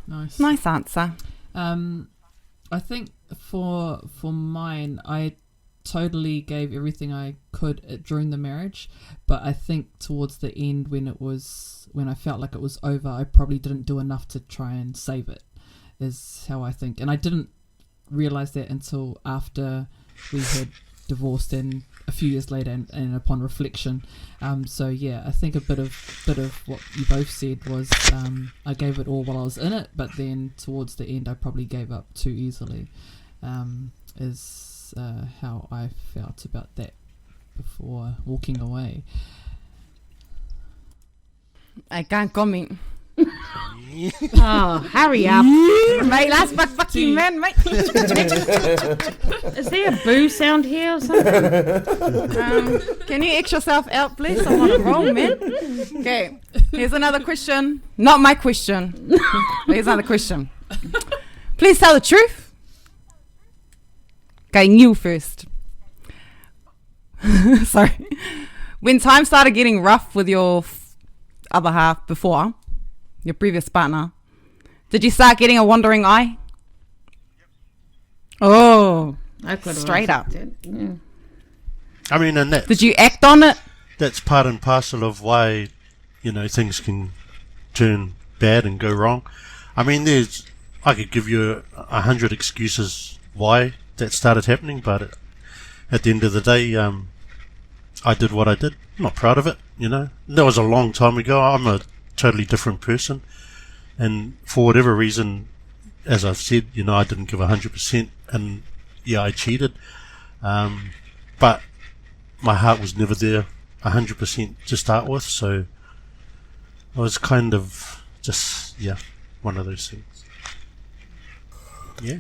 [SPEAKER 2] Nice.
[SPEAKER 3] Nice answer.
[SPEAKER 2] I think for mine, I totally gave everything I could during the marriage, but I think towards the end, when I felt like it was over, I probably didn't do enough to try and save it, is how I think. And I didn't realize that until after we had divorced and a few years later, and upon reflection. So yeah, I think a bit of what you both said was I gave it all while I was in it, but then towards the end I probably gave up too easily, is how I felt about that before walking away.
[SPEAKER 3] I can't comment.
[SPEAKER 4] Oh, hurry up.
[SPEAKER 3] Mate, last fucking man, mate.
[SPEAKER 4] Is there a boo sound here or something?
[SPEAKER 3] Can you X yourself out, please? I'm on a roll, man. Okay, here's another question. Not my question. Here's another question. Please tell the truth. Kainiu first. Sorry. When times started getting rough with your other half before, your previous partner, did you start getting a wandering eye? Oh,
[SPEAKER 4] I could
[SPEAKER 3] straight up.
[SPEAKER 4] Yeah.
[SPEAKER 6] I mean, and
[SPEAKER 3] Did you act on it?
[SPEAKER 6] that's part and parcel of why, things can turn bad and go wrong. I mean, I could give you 100 excuses why that started happening, but at the end of the day, I did what I did. I'm not proud of it, That was a long time ago. I'm a totally different person, and for whatever reason, as I've said, I didn't give 100%, and yeah, I cheated, but my heart was never there 100% to start with, so I was kind of just, one of those things. Yeah.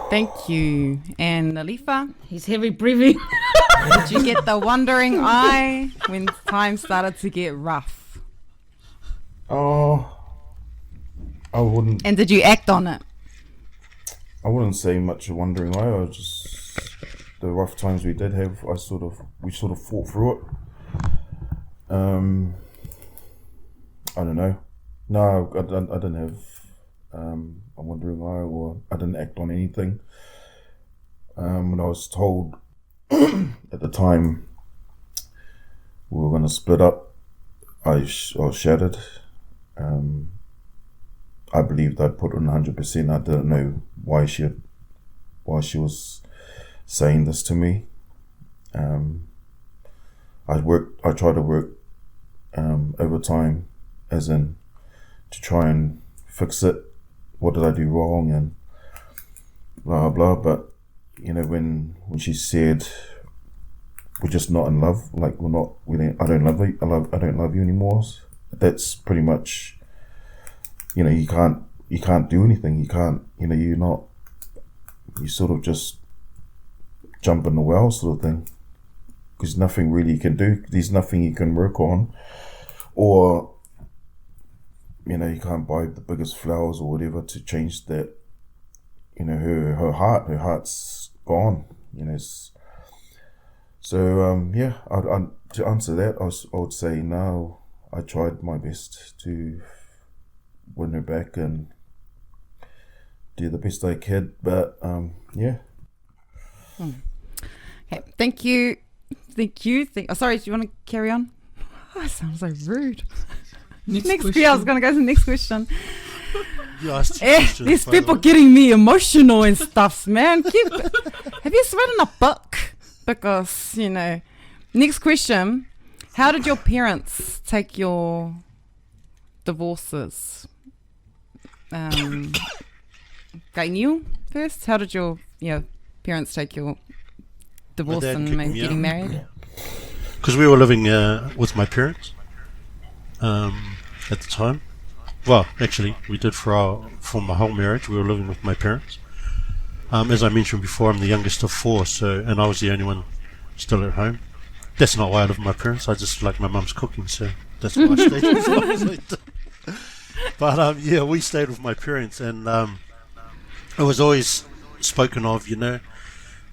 [SPEAKER 3] Thank you. And Alifa,
[SPEAKER 4] He's heavy breathing.
[SPEAKER 3] did you get the wandering eye when times started to get rough?
[SPEAKER 5] Oh, I wouldn't.
[SPEAKER 3] And did you act on it?
[SPEAKER 5] I wouldn't say much of wondering why. I was just the rough times we did have. We sort of fought through it. I don't know. No, I didn't have a wondering eye, or I didn't act on anything. When I was told at the time we were going to split up, I was shattered. I believed I'd put in 100%. I didn't know why she was saying this to me. I tried to work overtime, as in to try and fix it. What did I do wrong, and blah blah. But when she said we're just not in love, like I don't love you. I don't love you anymore. That's pretty much. You can't do anything. You can't. You sort of just jump in the well, sort of thing. Because nothing really you can do. There's nothing you can work on, or you can't buy the biggest flowers or whatever to change that. Her heart's gone. So to answer that, I would say no. I tried my best to win her back and do the best I could, but yeah.
[SPEAKER 3] Okay, thank you. Sorry, do you want to carry on? Oh, that sounds so rude. Next
[SPEAKER 2] question.
[SPEAKER 3] I was going to go to the next question.
[SPEAKER 6] You asked two questions,
[SPEAKER 3] These
[SPEAKER 6] by the
[SPEAKER 3] people
[SPEAKER 6] way.
[SPEAKER 3] getting me emotional and stuff, man. Have you written a book? Because, next question. How did your parents take your divorces? Kainiu first. How did your parents take your divorce
[SPEAKER 6] dad
[SPEAKER 3] and
[SPEAKER 6] kicked me
[SPEAKER 3] getting
[SPEAKER 6] out.
[SPEAKER 3] married?
[SPEAKER 6] Because we were living with my parents at the time. Well, actually, we did for my whole marriage. We were living with my parents. As I mentioned before, I'm the youngest of four, and I was the only one still at home. That's not why I live with my parents. I just like my mum's cooking, so that's why I stayed as long as I did. But we stayed with my parents, and it was always spoken of,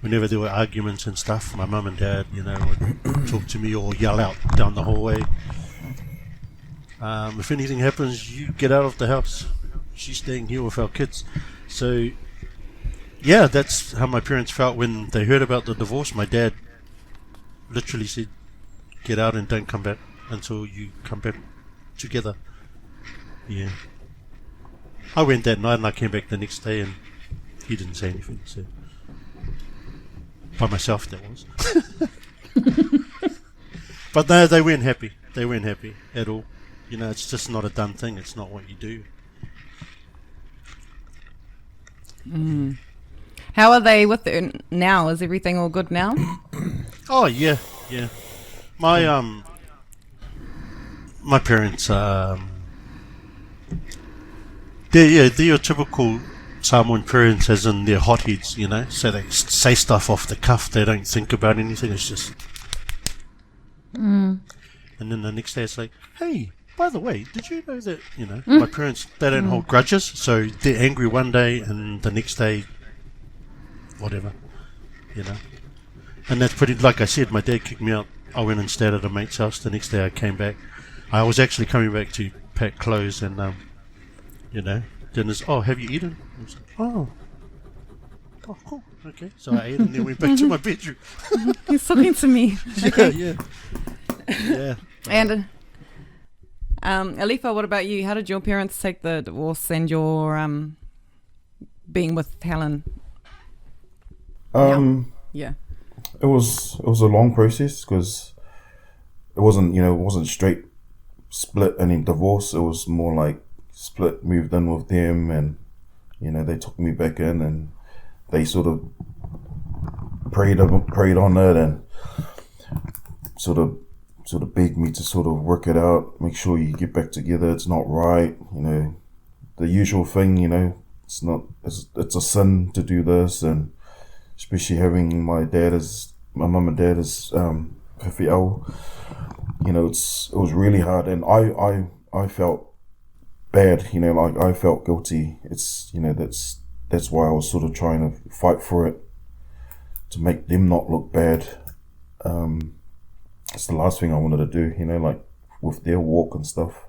[SPEAKER 6] whenever there were arguments and stuff. My mum and dad, would talk to me or yell out down the hallway. If anything happens, you get out of the house. She's staying here with our kids. So yeah, that's how my parents felt when they heard about the divorce. My dad literally said, "Get out and don't come back until you come back together." Yeah. I went that night and I came back the next day and he didn't say anything. So by myself, that was. But no, they weren't happy. They weren't happy at all. You know, it's just not a done thing. It's not what you do.
[SPEAKER 3] How are they with it now? Is everything all good now?
[SPEAKER 6] Oh yeah, yeah. My my parents they're your typical Samoan parents, as in they're hotheads, you know. So they say stuff off the cuff. They don't think about anything. It's just. And then the next day it's like, hey, by the way, did you know that, you know, my parents, they don't hold grudges, so they're angry one day and the next day, whatever, you know. And that's pretty, like I said, my dad kicked me out. I went and stayed at a mate's house. The next day I came back. I was actually coming back to pack clothes and, you know, then it's, oh, have you eaten? I was like, oh, cool, okay. So I ate and then went back to my bedroom.
[SPEAKER 3] He's talking to me.
[SPEAKER 6] Yeah.
[SPEAKER 3] And Alifa, what about you? How did your parents take the divorce and your being with Helen? Yeah.
[SPEAKER 5] It was a long process because it wasn't straight split and then divorce. It was more like split, moved in with them, and you know, they took me back in and they sort of prayed on it and sort of begged me to sort of work it out, make sure you get back together. It's not right, you know, the usual thing, you know. It's a sin to do this, and especially having my mum and dad as whiwhiao, you know, it was really hard, and I felt bad, you know, like I felt guilty. It's, you know, that's why I was sort of trying to fight for it, to make them not look bad. It's the last thing I wanted to do, you know, like with their walk and stuff.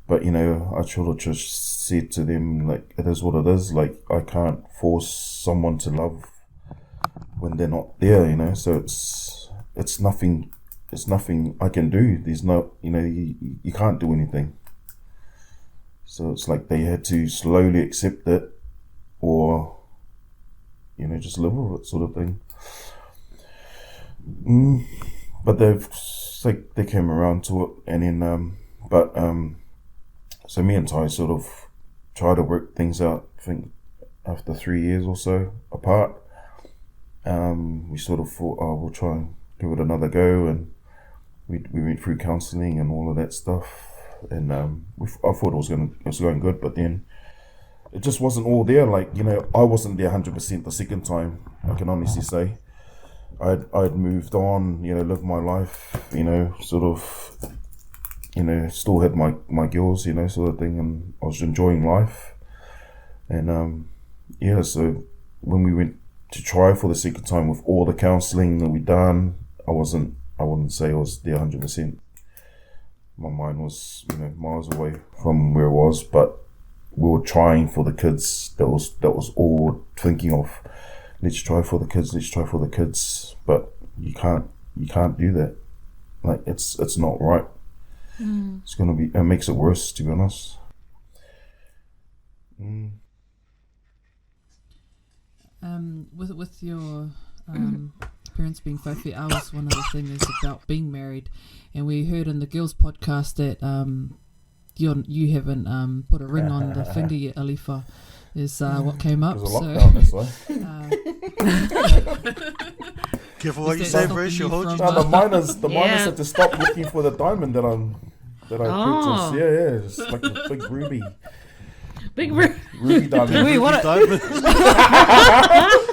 [SPEAKER 5] But, you know, I sort of just said to them, like, it is what it is. Like, I can't force someone to love when they're not there, you know. So it's nothing I can do. There's no, you know, you can't do anything. So it's like they had to slowly accept it, or, you know, just live with it, sort of thing. But they came around to it, and then so me and Ty sort of tried to work things out. I think after 3 years or so apart, we sort of thought, oh, we'll try and give it another go, and we went through counselling and all of that stuff, and I thought it was going good, but then it just wasn't all there. Like, you know, I wasn't there 100% the second time, I can honestly say. I'd moved on, you know, lived my life, you know, sort of, you know, still had my girls, you know, sort of thing, and I was enjoying life. And so when we went to try for the second time with all the counselling that we done, I wouldn't say I was there 100%. My mind was, you know, miles away from where it was, but we were trying for the kids. That was all thinking of. Let's try for the kids, but you can't do that. Like, it's not right. It makes it worse, to be honest.
[SPEAKER 2] With your parents being whiwhiao, one of the things about being married, and we heard in the girls' podcast that you haven't put a ring on the finger yet, Alifa, is what came up.
[SPEAKER 5] There's a lockdown, that's why.
[SPEAKER 6] Careful what you say, Bruce. You'll hold you.
[SPEAKER 5] The miners had to stop looking for the diamond that I purchased. Yeah, it's like a big ruby. Ruby diamond.
[SPEAKER 3] Wait, what?
[SPEAKER 6] Diamond.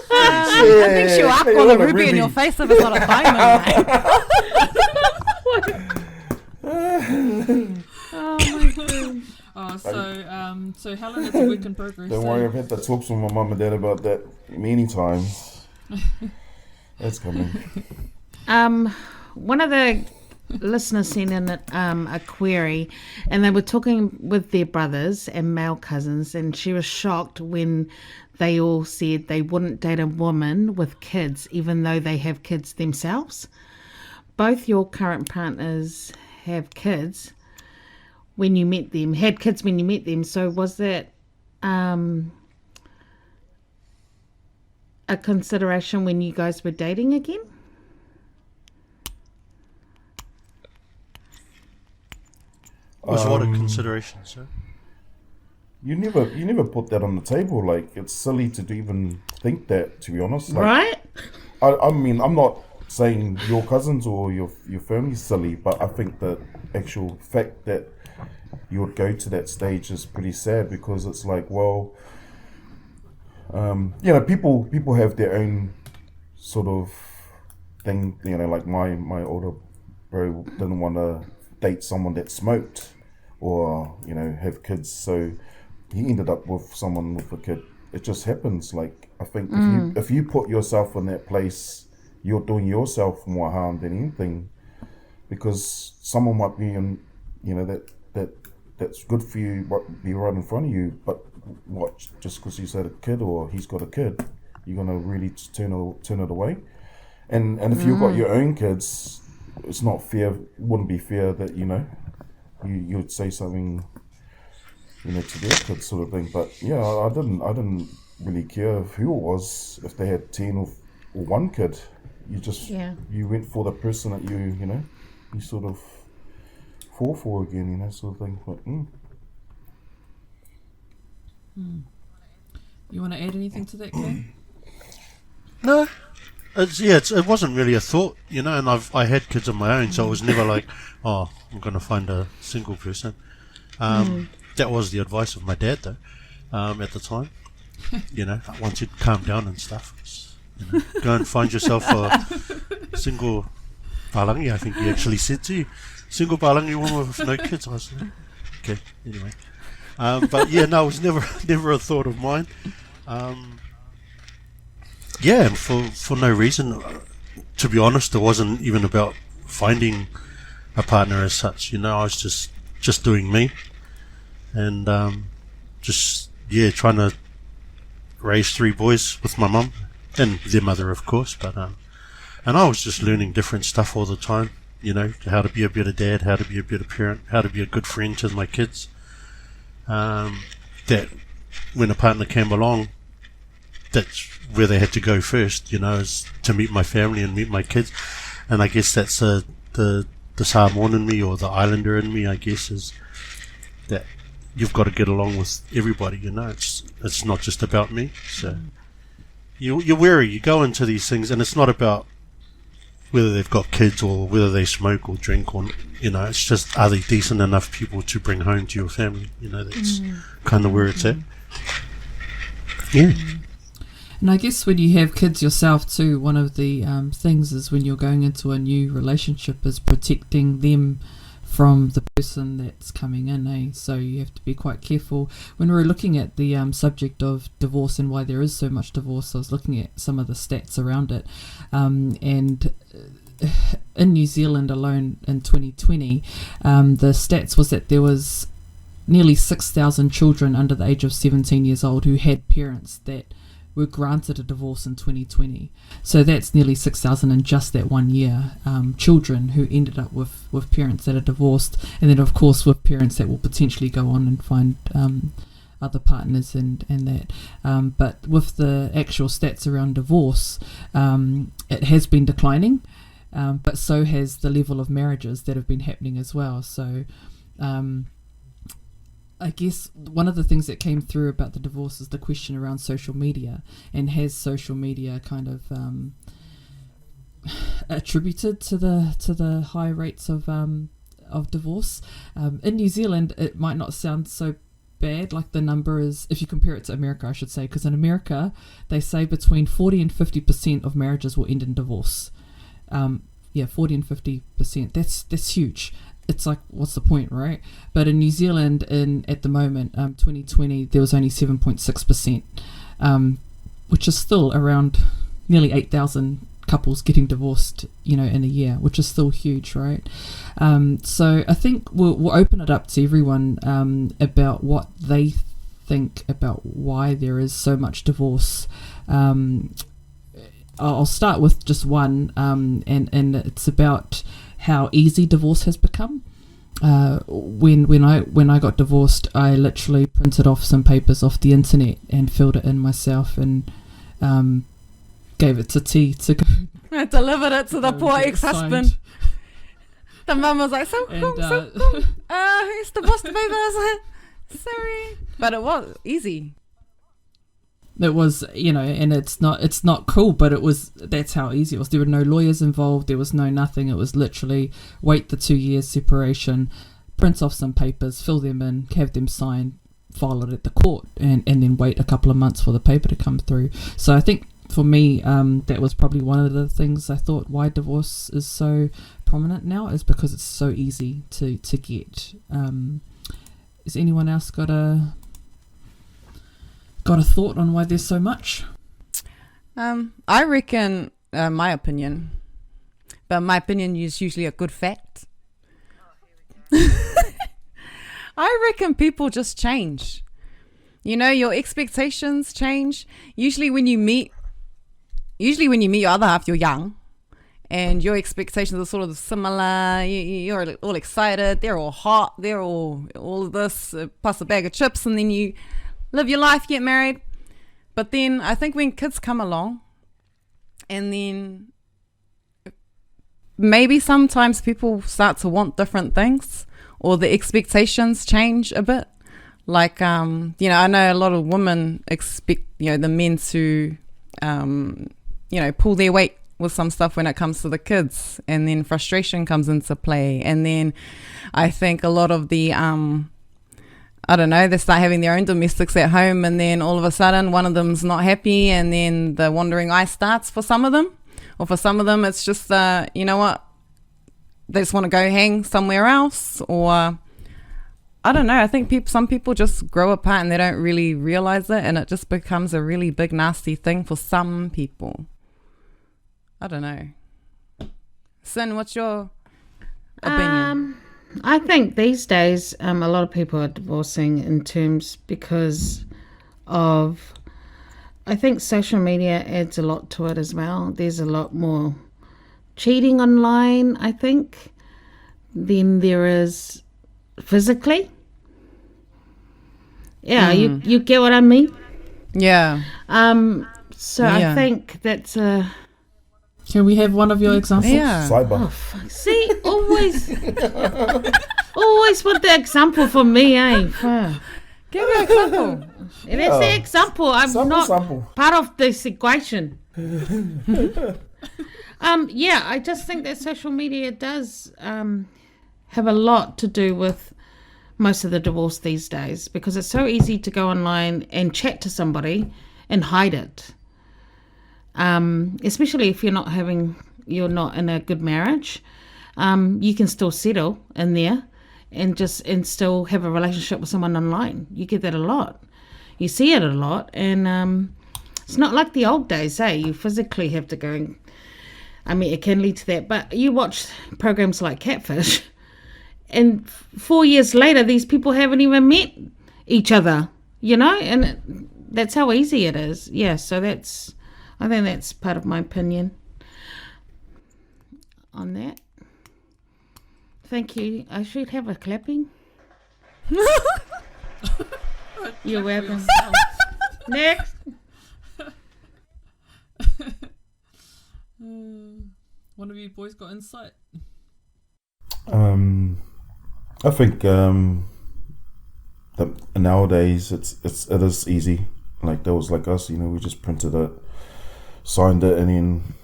[SPEAKER 3] I think she'll act on the ruby in your face if it's not a diamond, mate.
[SPEAKER 4] Oh my god.
[SPEAKER 2] Oh, so Helen is a work in progress.
[SPEAKER 5] Don't worry, I've had the talks with my mum and dad about that many times. That's coming.
[SPEAKER 4] One of the listener sent in a query, and they were talking with their brothers and male cousins, and she was shocked when they all said they wouldn't date a woman with kids, even though they have kids themselves. Both your current partners have kids when you met them, had kids when you met them. So was that a consideration when you guys were dating again?
[SPEAKER 6] Was what a consideration, sir?
[SPEAKER 5] You never put that on the table. Like, it's silly to even think that, to be honest. Like,
[SPEAKER 4] Right?
[SPEAKER 5] I mean, I'm not saying your cousins or your family's silly, but I think the actual fact that you would go to that stage is pretty sad, because it's like, well, you know, people have their own sort of thing. You know, like my older bro didn't want to date someone that smoked or, you know, have kids, so he ended up with someone with a kid. It just happens. Like, I think if you put yourself in that place, you're doing yourself more harm than anything, because someone might be in, you know, that's good for you, be right in front of you, but what, just because he's had a kid or he's got a kid, you're gonna really just turn it away. And if you've got your own kids, it's not fair. It wouldn't be fair that, you know, you would say something, you know, to their kids, sort of thing. But yeah, I didn't really care who it was, if they had 10 or one kid. You just you went for the person that you know, you sort of fall for again, you know, sort of thing. But
[SPEAKER 2] You want to add anything to that, Kay?
[SPEAKER 6] No. It wasn't really a thought, you know, and I had kids of my own, so it was never like, oh, I'm going to find a single person. That was the advice of my dad, though, at the time. You know, once you'd calm down and stuff, you know, go and find yourself a single palangi, I think he actually said to you. Single palangi woman with no kids. I was like, okay, anyway. But yeah, no, it was never a thought of mine. Yeah, and for no reason. To be honest, it wasn't even about finding a partner as such. You know, I was just doing me, and trying to raise 3 boys with my mum and their mother, of course. But and I was just learning different stuff all the time. You know, how to be a better dad, how to be a better parent, how to be a good friend to my kids. That when a partner came along, that's where they had to go first, you know, is to meet my family and meet my kids. And I guess that's the Samoan in me, or the Islander in me, I guess, is that you've got to get along with everybody, you know. It's not just about me. So you're wary. You go into these things, and it's not about whether they've got kids or whether they smoke or drink, or, you know, it's just, are they decent enough people to bring home to your family? You know, that's kind of where it's at. Yeah.
[SPEAKER 2] And I guess when you have kids yourself too, one of the things is when you're going into a new relationship is protecting them from the person that's coming in, So you have to be quite careful. When we were looking at the subject of divorce and why there is so much divorce, I was looking at some of the stats around it, and in New Zealand alone in 2020, the stats was that there was nearly 6,000 children under the age of 17 years old who had parents that were granted a divorce in 2020. So that's nearly 6,000 in just that 1 year. Children who ended up with parents that are divorced, and then of course with parents that will potentially go on and find other partners and that. But with the actual stats around divorce, it has been declining, but so has the level of marriages that have been happening as well. So I guess one of the things that came through about the divorce is the question around social media, and has social media kind of attributed to the high rates of divorce. In New Zealand, it might not sound so bad, like the number is, if you compare it to America, I should say, because in America they say between 40 and 50% of marriages will end in divorce. 40 and 50%. That's huge. It's like, what's the point, right? But in New Zealand, at the moment, 2020, there was only 7.6%, which is still around nearly 8,000 couples getting divorced, in a year, which is still huge, right? So I think we'll open it up to everyone about what they think about why there is so much divorce. I'll start with just one, and it's about how easy divorce has become. When I got divorced, I literally printed off some papers off the internet and filled it in myself, and gave it to T to go.
[SPEAKER 3] I delivered it to the poor ex-husband. The mum was like, who's the boss baby? I was like, sorry. But it was easy.
[SPEAKER 2] It was, and it's not cool, but that's how easy it was. There were no lawyers involved. There was no nothing. It was literally wait the 2 years separation, print off some papers, fill them in, have them signed, file it at the court, and then wait a couple of months for the paper to come through. So I think for me, that was probably one of the things I thought why divorce is so prominent now, is because it's so easy to get. Has anyone else got a thought on why there's so much?
[SPEAKER 3] I reckon, my opinion, but my opinion is usually a good fact. I reckon people just change. Your expectations change. Usually when you meet your other half, you're young, and your expectations are sort of similar. You're all excited. They're all hot. They're all this, plus a bag of chips, and then you live your life, get married. But then I think when kids come along, and then maybe sometimes people start to want different things, or the expectations change a bit. Like, I know a lot of women expect, the men to, pull their weight with some stuff when it comes to the kids, and then frustration comes into play. And then I think a lot of the, they start having their own domestics at home, and then all of a sudden one of them's not happy, and then the wandering eye starts for some of them. Or for some of them, it's just, you know what, they just want to go hang somewhere else. Or, I don't know, I think some people just grow apart and they don't really realize it, and it just becomes a really big, nasty thing for some people. I don't know. Sin, what's your opinion?
[SPEAKER 4] I think these days a lot of people are divorcing in terms because of, I think social media adds a lot to it as well. There's a lot more cheating online, I think, than there is physically. Yeah, you get what I mean?
[SPEAKER 3] Yeah.
[SPEAKER 4] So I think that's a...
[SPEAKER 2] Can we have one of your examples?
[SPEAKER 3] Yeah.
[SPEAKER 5] Cyber.
[SPEAKER 4] See, always want the example for me, eh?
[SPEAKER 3] Give me an example.
[SPEAKER 4] And that's the example. I'm not
[SPEAKER 5] Sample.
[SPEAKER 4] part of this equation. I just think that social media does have a lot to do with most of the divorce these days, because it's so easy to go online and chat to somebody and hide it. Especially if you're not in a good marriage, you can still settle in there and still have a relationship with someone online. You get that a lot. You see it a lot, and it's not like the old days, you physically have to go. It can lead to that, but you watch programs like Catfish, and 4 years later, these people haven't even met each other, and that's how easy it is. Yeah, so I think that's part of my opinion on that. Thank you. I should have a clapping. You're welcome. Next.
[SPEAKER 2] One of you boys got insight?
[SPEAKER 5] I think that nowadays it is easy. Like those like us, we just printed it, signed it, and then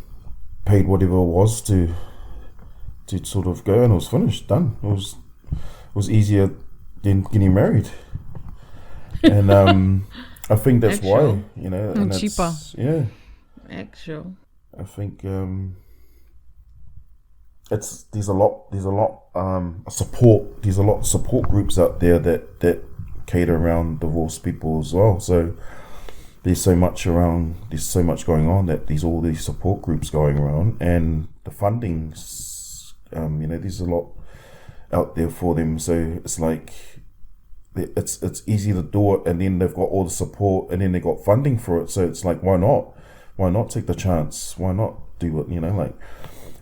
[SPEAKER 5] paid whatever it was to sort of go, and it was finished, done. It was easier than getting married, and I think that's why, and
[SPEAKER 3] cheaper.
[SPEAKER 5] Yeah,
[SPEAKER 4] Actual.
[SPEAKER 5] I think there's a lot of support groups out there that cater around divorced people as well. So there's so much around, there's so much going on, that there's all these support groups going around, and the funding's, there's a lot out there for them. So it's like, it's easy to do it, and then they've got all the support, and then they got funding for it. So it's like, why not take the chance? Why not do it? Like,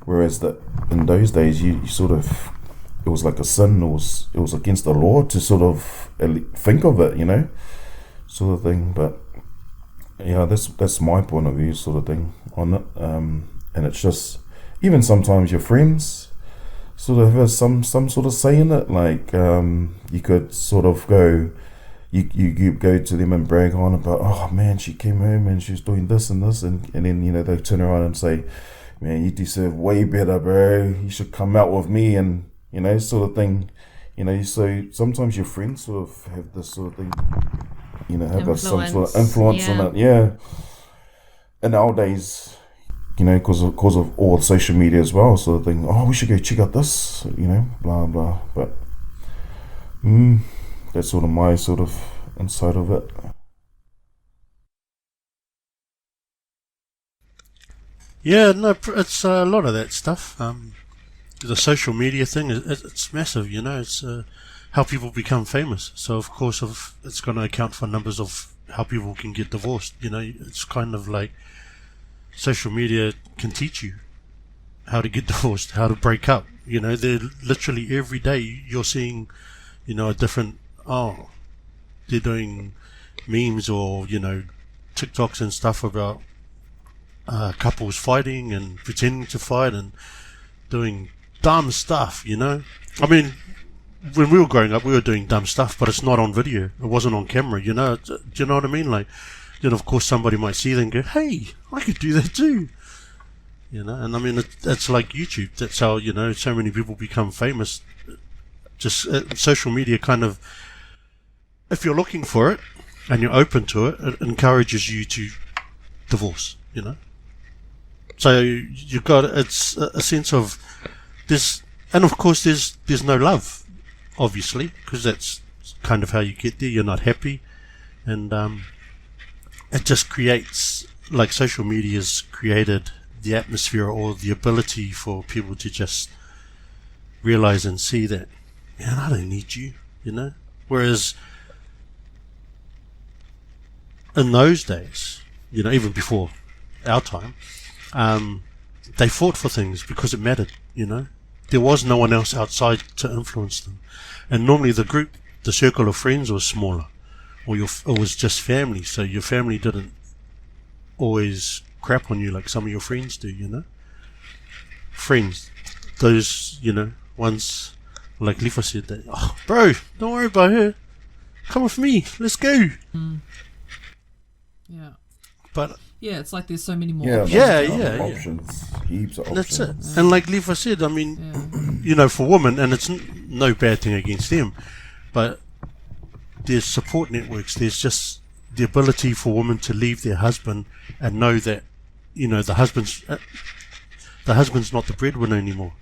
[SPEAKER 5] whereas that in those days, you sort of, it was like a sin. It was against the law to sort of think of it, sort of thing. But yeah, that's my point of view, sort of thing on it. And it's just, even sometimes your friends sort of have some sort of say in it. Like, you could sort of go, you go to them and brag on about, oh man, she came home and she's doing this and this, and then they turn around and say, man, you deserve way better, bro. You should come out with me, and sort of thing. So sometimes your friends sort of have this sort of thing, have some sort of influence on it. Yeah. And nowadays, because of all the social media as well, sort of thing, oh, we should go check out this, blah, blah. But that's sort of my sort of insight of it.
[SPEAKER 6] Yeah, no, it's a lot of that stuff. The social media thing, it's massive, it's how people become famous. So of course, it's going to account for numbers of how people can get divorced. It's kind of like social media can teach you how to get divorced, how to break up. They're literally every day you're seeing, a different, they're doing memes or, TikToks and stuff about couples fighting and pretending to fight and doing dumb stuff, I mean, when we were growing up, we were doing dumb stuff, but it's not on video. It wasn't on camera, Do you know what I mean? Like, of course, somebody might see that and go, hey, I could do that too. And I mean, it's like YouTube. That's how, so many people become famous. Just social media kind of, if you're looking for it and you're open to it, it encourages you to divorce, So you've got, it's a sense of this, and of course there's no love, obviously, because that's kind of how you get there. You're not happy, and it just creates, like, social media's created the atmosphere or the ability for people to just realize and see that, man, I don't need you, Whereas in those days, even before our time, they fought for things because it mattered, There was no one else outside to influence them. And normally the circle of friends was smaller, or it was just family, so your family didn't always crap on you like some of your friends do, Friends, those, ones, like Lifa said, that, oh, bro, don't worry about her. Come with me, let's go.
[SPEAKER 2] Yeah.
[SPEAKER 6] But
[SPEAKER 2] yeah, it's like there's so many more
[SPEAKER 5] Yeah,
[SPEAKER 2] options.
[SPEAKER 5] options, heaps of options.
[SPEAKER 6] That's it. And like Lifa said, I mean, for women, and it's no bad thing against them, but there's support networks. There's just the ability for women to leave their husband and know that, the husband's not the breadwinner anymore.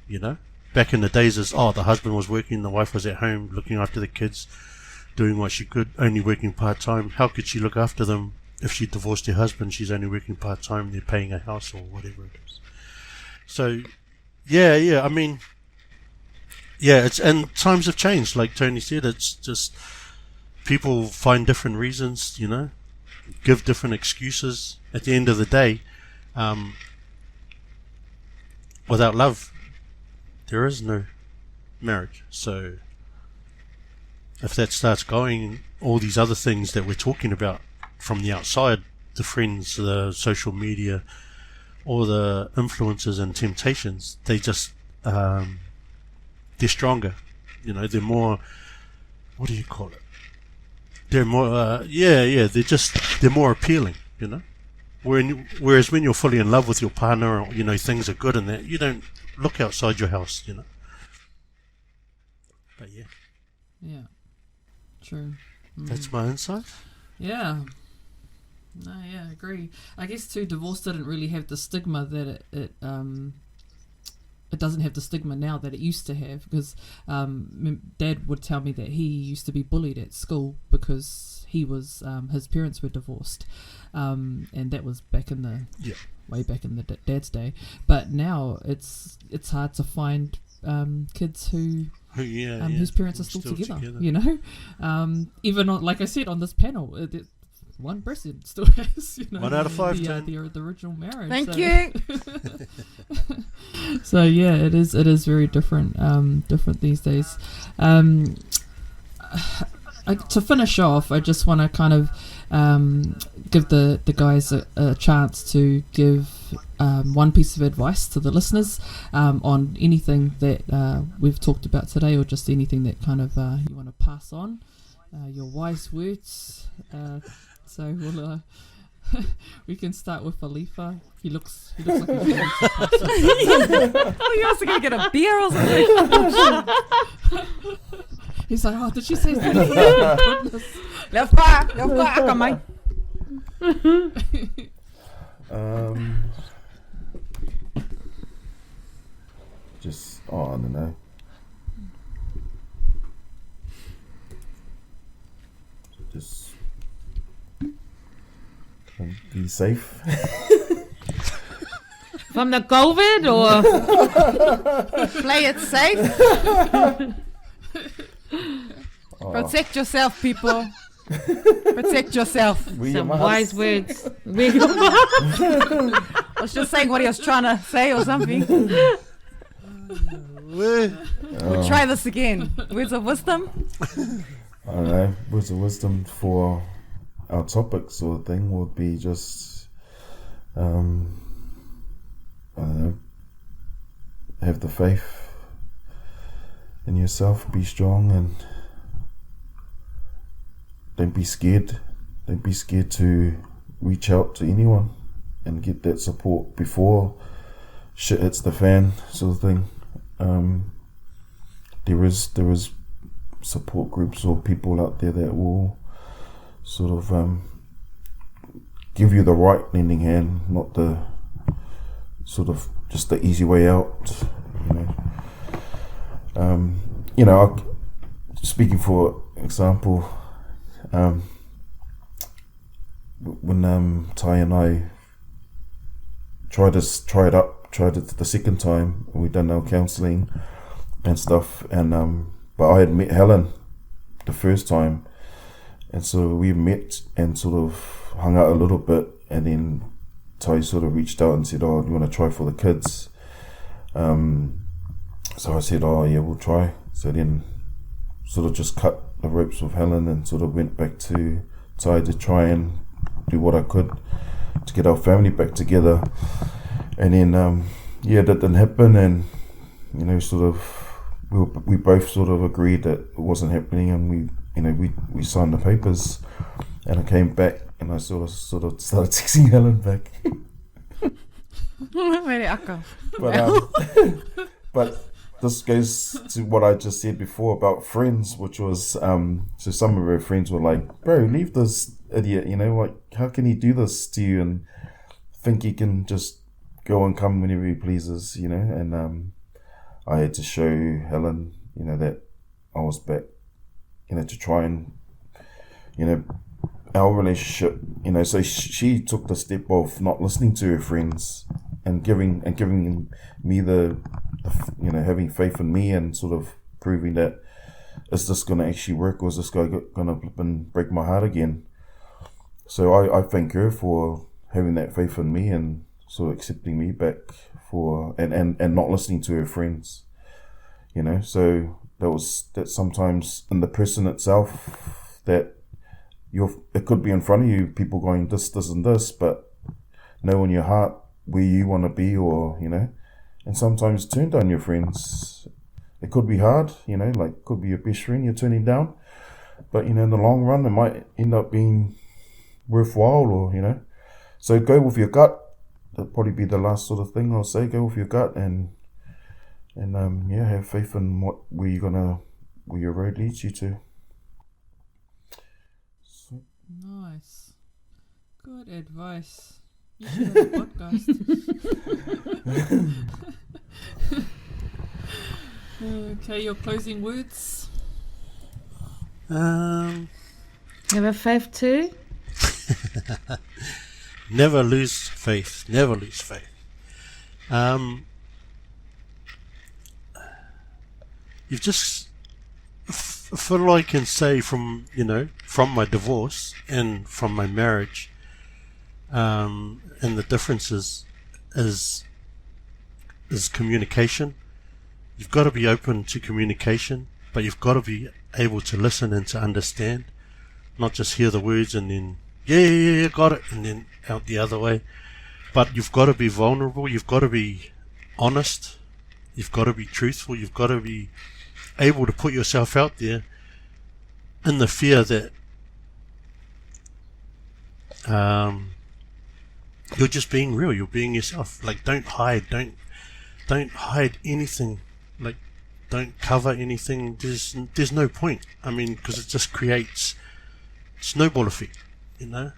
[SPEAKER 6] Back in the days, the husband was working, the wife was at home looking after the kids, doing what she could, only working part time. How could she look after them? If she divorced her husband, she's only working part time. They're paying a house or whatever it is. So, yeah. I mean, it's, and times have changed. Like Tony said, it's just people find different reasons. Give different excuses. At the end of the day, without love, there is no marriage. So, if that starts going, all these other things that we're talking about from the outside, the friends, the social media, all the influences and temptations, they just, they're stronger. They're more, what do you call it? They're more, they're more appealing, Whereas when you're fully in love with your partner, or, things are good and that, you don't look outside your house, But yeah.
[SPEAKER 2] Yeah. True.
[SPEAKER 6] That's my insight.
[SPEAKER 2] Yeah. No, yeah, I agree. I guess too, divorce didn't really have the stigma that it it doesn't have the stigma now that it used to have, because Dad would tell me that he used to be bullied at school because he was his parents were divorced, and that was back in the way back in the Dad's day. But now it's hard to find kids whose parents are still together. You know, even on, like I said, on this panel, one person still has,
[SPEAKER 6] 1 out of 5
[SPEAKER 2] the original marriage.
[SPEAKER 3] Thank you.
[SPEAKER 2] So yeah, it is very different these days. To finish off, I just want to kind of give the guys a chance to give one piece of advice to the listeners on anything that we've talked about today, or just anything that kind of you want to pass on, your wise words. So we'll we can start with Alifa. He looks like he's ready to pass it.
[SPEAKER 3] Oh, you're also gonna get a beer or something.
[SPEAKER 2] He's like, oh, did she say something? Goodness.
[SPEAKER 5] Just, I don't know. Just be safe.
[SPEAKER 4] From the COVID, or
[SPEAKER 3] Play it safe. Protect yourself, people. Protect yourself.
[SPEAKER 4] some wise words.
[SPEAKER 3] I was just saying what he was trying to say or something. We'll try this again. Words of wisdom.
[SPEAKER 5] I don't know. Words of wisdom for our topic sort of thing would be just, I don't know, have the faith in yourself, be strong, and don't be scared. Don't be scared to reach out to anyone and get that support before shit hits the fan, sort of thing. There is support groups or people out there that will sort of give you the right lending hand, not the sort of just the easy way out. Speaking for example, when Ty and I tried it the second time, we done our counselling and stuff, and but I had met Helen the first time, and so we met and sort of hung out a little bit, and then Ty sort of reached out and said, oh, do you want to try for the kids? So I said, oh yeah, we'll try. So then sort of just cut the ropes with Helen and sort of went back to Ty to try and do what I could to get our family back together. And then that didn't happen, and sort of we both sort of agreed that it wasn't happening, and we signed the papers, and I came back and I sort of started texting Helen back. But this goes to what I just said before about friends, which was so some of her friends were like, bro, leave this idiot, like how can he do this to you and think he can just go and come whenever he pleases, and I had to show Helen, that I was back, to try and, our relationship, so she took the step of not listening to her friends and giving me the having faith in me and sort of proving that, is this going to actually work, or is this guy going to break my heart again? So I thank her for having that faith in me and sort of accepting me back for and not listening to her friends, so that sometimes in the person itself that it could be in front of you, people going this and this, but know in your heart where you want to be, or and sometimes turn down your friends. It could be hard, like could be your best friend you're turning down, but in the long run it might end up being worthwhile, or so go with your gut. That'll probably be the last sort of thing I'll say. Go with your gut and have faith in where your road leads you to. So.
[SPEAKER 2] Nice, good advice. You should have a podcast. Okay, your closing words.
[SPEAKER 4] Have a faith too.
[SPEAKER 6] Never lose faith. Never lose faith. You've just for all I can say from my divorce and from my marriage, and the differences is communication. You've got to be open to communication, but you've got to be able to listen and to understand, not just hear the words and then yeah, got it, and then out the other way. But you've got to be vulnerable. You've got to be honest. You've got to be truthful. You've got to be able to put yourself out there in the fear that you're just being real. You're being yourself. Like, don't hide. Don't hide anything. Like, don't cover anything. There's no point. I mean, because it just creates snowball effect. As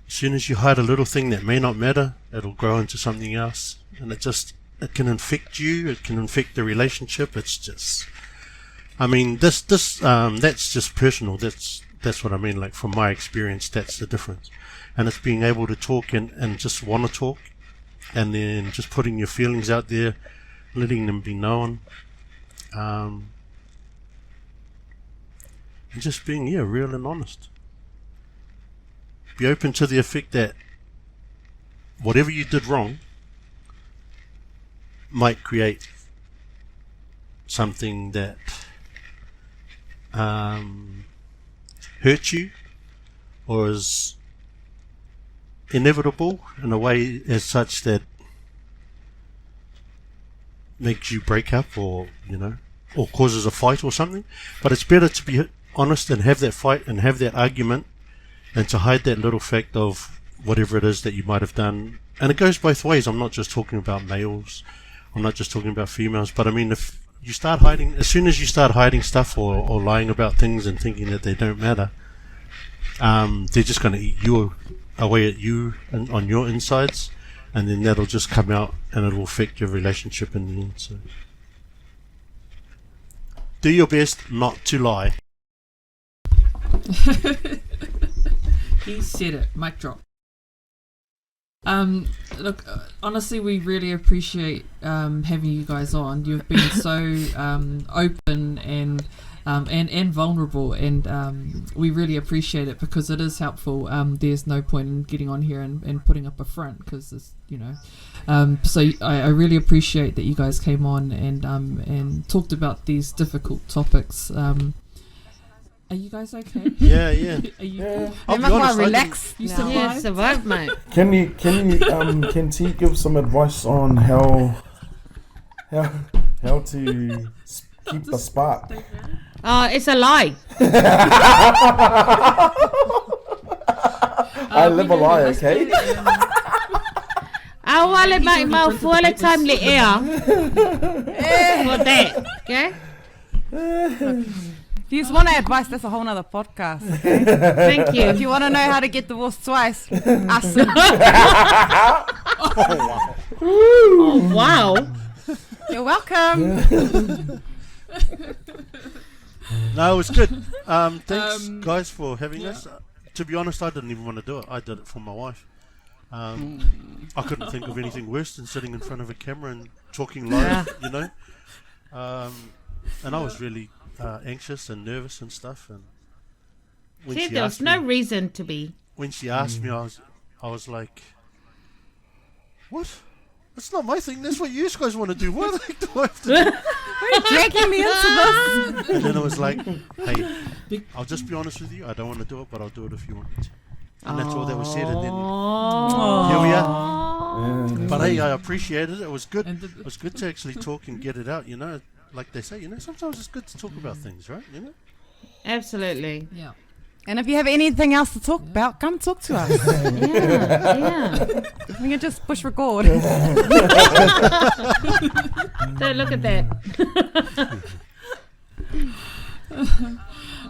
[SPEAKER 6] soon as you hide a little thing that may not matter, it'll grow into something else, and it can infect you. It can infect the relationship. It's just, I mean, that's just personal. That's what I mean. Like, from my experience, that's the difference. And it's being able to talk and just want to talk, and then just putting your feelings out there, letting them be known, and just being real and honest. Be open to the effect that whatever you did wrong might create something that hurts you or is inevitable in a way as such that makes you break up or causes a fight or something. But it's better to be honest and have that fight and have that argument and to hide that little fact of whatever it is that you might have done. And it goes both ways. I'm not just talking about males. I'm not just talking about females. But I mean, if you start hiding, as soon as you start hiding stuff or lying about things and thinking that they don't matter, they're just going to eat you away at you and on your insides. And then that'll just come out and it'll affect your relationship in the end. So do your best not to lie.
[SPEAKER 2] He said it. Mic drop. Look, honestly, we really appreciate having you guys on. You've been so open and vulnerable, and we really appreciate it because it is helpful. There's no point in getting on here and putting up a front because it's so I really appreciate that you guys came on and talked about these difficult topics. Are you guys okay?
[SPEAKER 6] Yeah.
[SPEAKER 2] Are you?
[SPEAKER 6] I'll be
[SPEAKER 3] They
[SPEAKER 6] honest,
[SPEAKER 3] relax.
[SPEAKER 2] You
[SPEAKER 3] now.
[SPEAKER 2] survived?
[SPEAKER 4] Survive, mate.
[SPEAKER 5] Can T give some advice on how to keep the spark?
[SPEAKER 4] It's a lie.
[SPEAKER 5] I live a lie, okay?
[SPEAKER 4] I want to make my full time the air. For that, okay?
[SPEAKER 3] If you just want advice, that's a whole nother podcast. Okay?
[SPEAKER 4] Thank you.
[SPEAKER 3] If you want to know how to get divorced twice, ask him.
[SPEAKER 4] Oh, wow.
[SPEAKER 3] You're welcome.
[SPEAKER 6] No, it was good. Thanks, guys, for having us. To be honest, I didn't even want to do it. I did it for my wife. I couldn't think of anything worse than sitting in front of a camera and talking live, And I was really anxious and nervous and stuff. And when
[SPEAKER 4] See,
[SPEAKER 6] she
[SPEAKER 4] there was
[SPEAKER 6] asked
[SPEAKER 4] no
[SPEAKER 6] me,
[SPEAKER 4] reason to be.
[SPEAKER 6] when she asked me, I was like, "What? That's not my thing. That's what you guys want to do. What the heck do I have to do?"
[SPEAKER 3] Why are you dragging me into this?
[SPEAKER 6] And then I was like, "Hey, I'll just be honest with you. I don't want to do it, but I'll do it if you want me to." And that's all that was said. And then here we are. But hey, I appreciated it. It was good. It was good to actually talk and get it out. Like they say, sometimes it's good to talk about things, right?
[SPEAKER 4] Absolutely.
[SPEAKER 2] Yeah.
[SPEAKER 3] And if you have anything else to talk about, come talk to us.
[SPEAKER 4] Yeah.
[SPEAKER 3] We can just push record.
[SPEAKER 4] So look at that.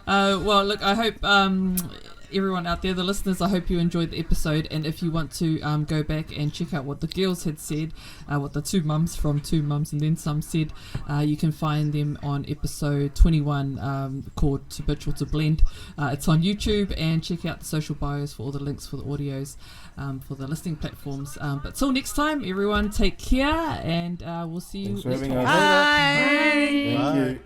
[SPEAKER 2] Well, look, I hope everyone out there, the listeners, I hope you enjoyed the episode. And if you want to go back and check out what the girls had said, what the two mums from Two Mums and Then Some said, you can find them on episode 21 called To Bitch or To Blend. It's on YouTube, and check out the social bios for all the links for the audios for the listening platforms. But till next time, everyone, take care, and we'll see you
[SPEAKER 5] Thanks for
[SPEAKER 2] next
[SPEAKER 5] having
[SPEAKER 2] time.
[SPEAKER 5] us.
[SPEAKER 3] Bye.
[SPEAKER 5] Thank
[SPEAKER 6] Bye.
[SPEAKER 5] you.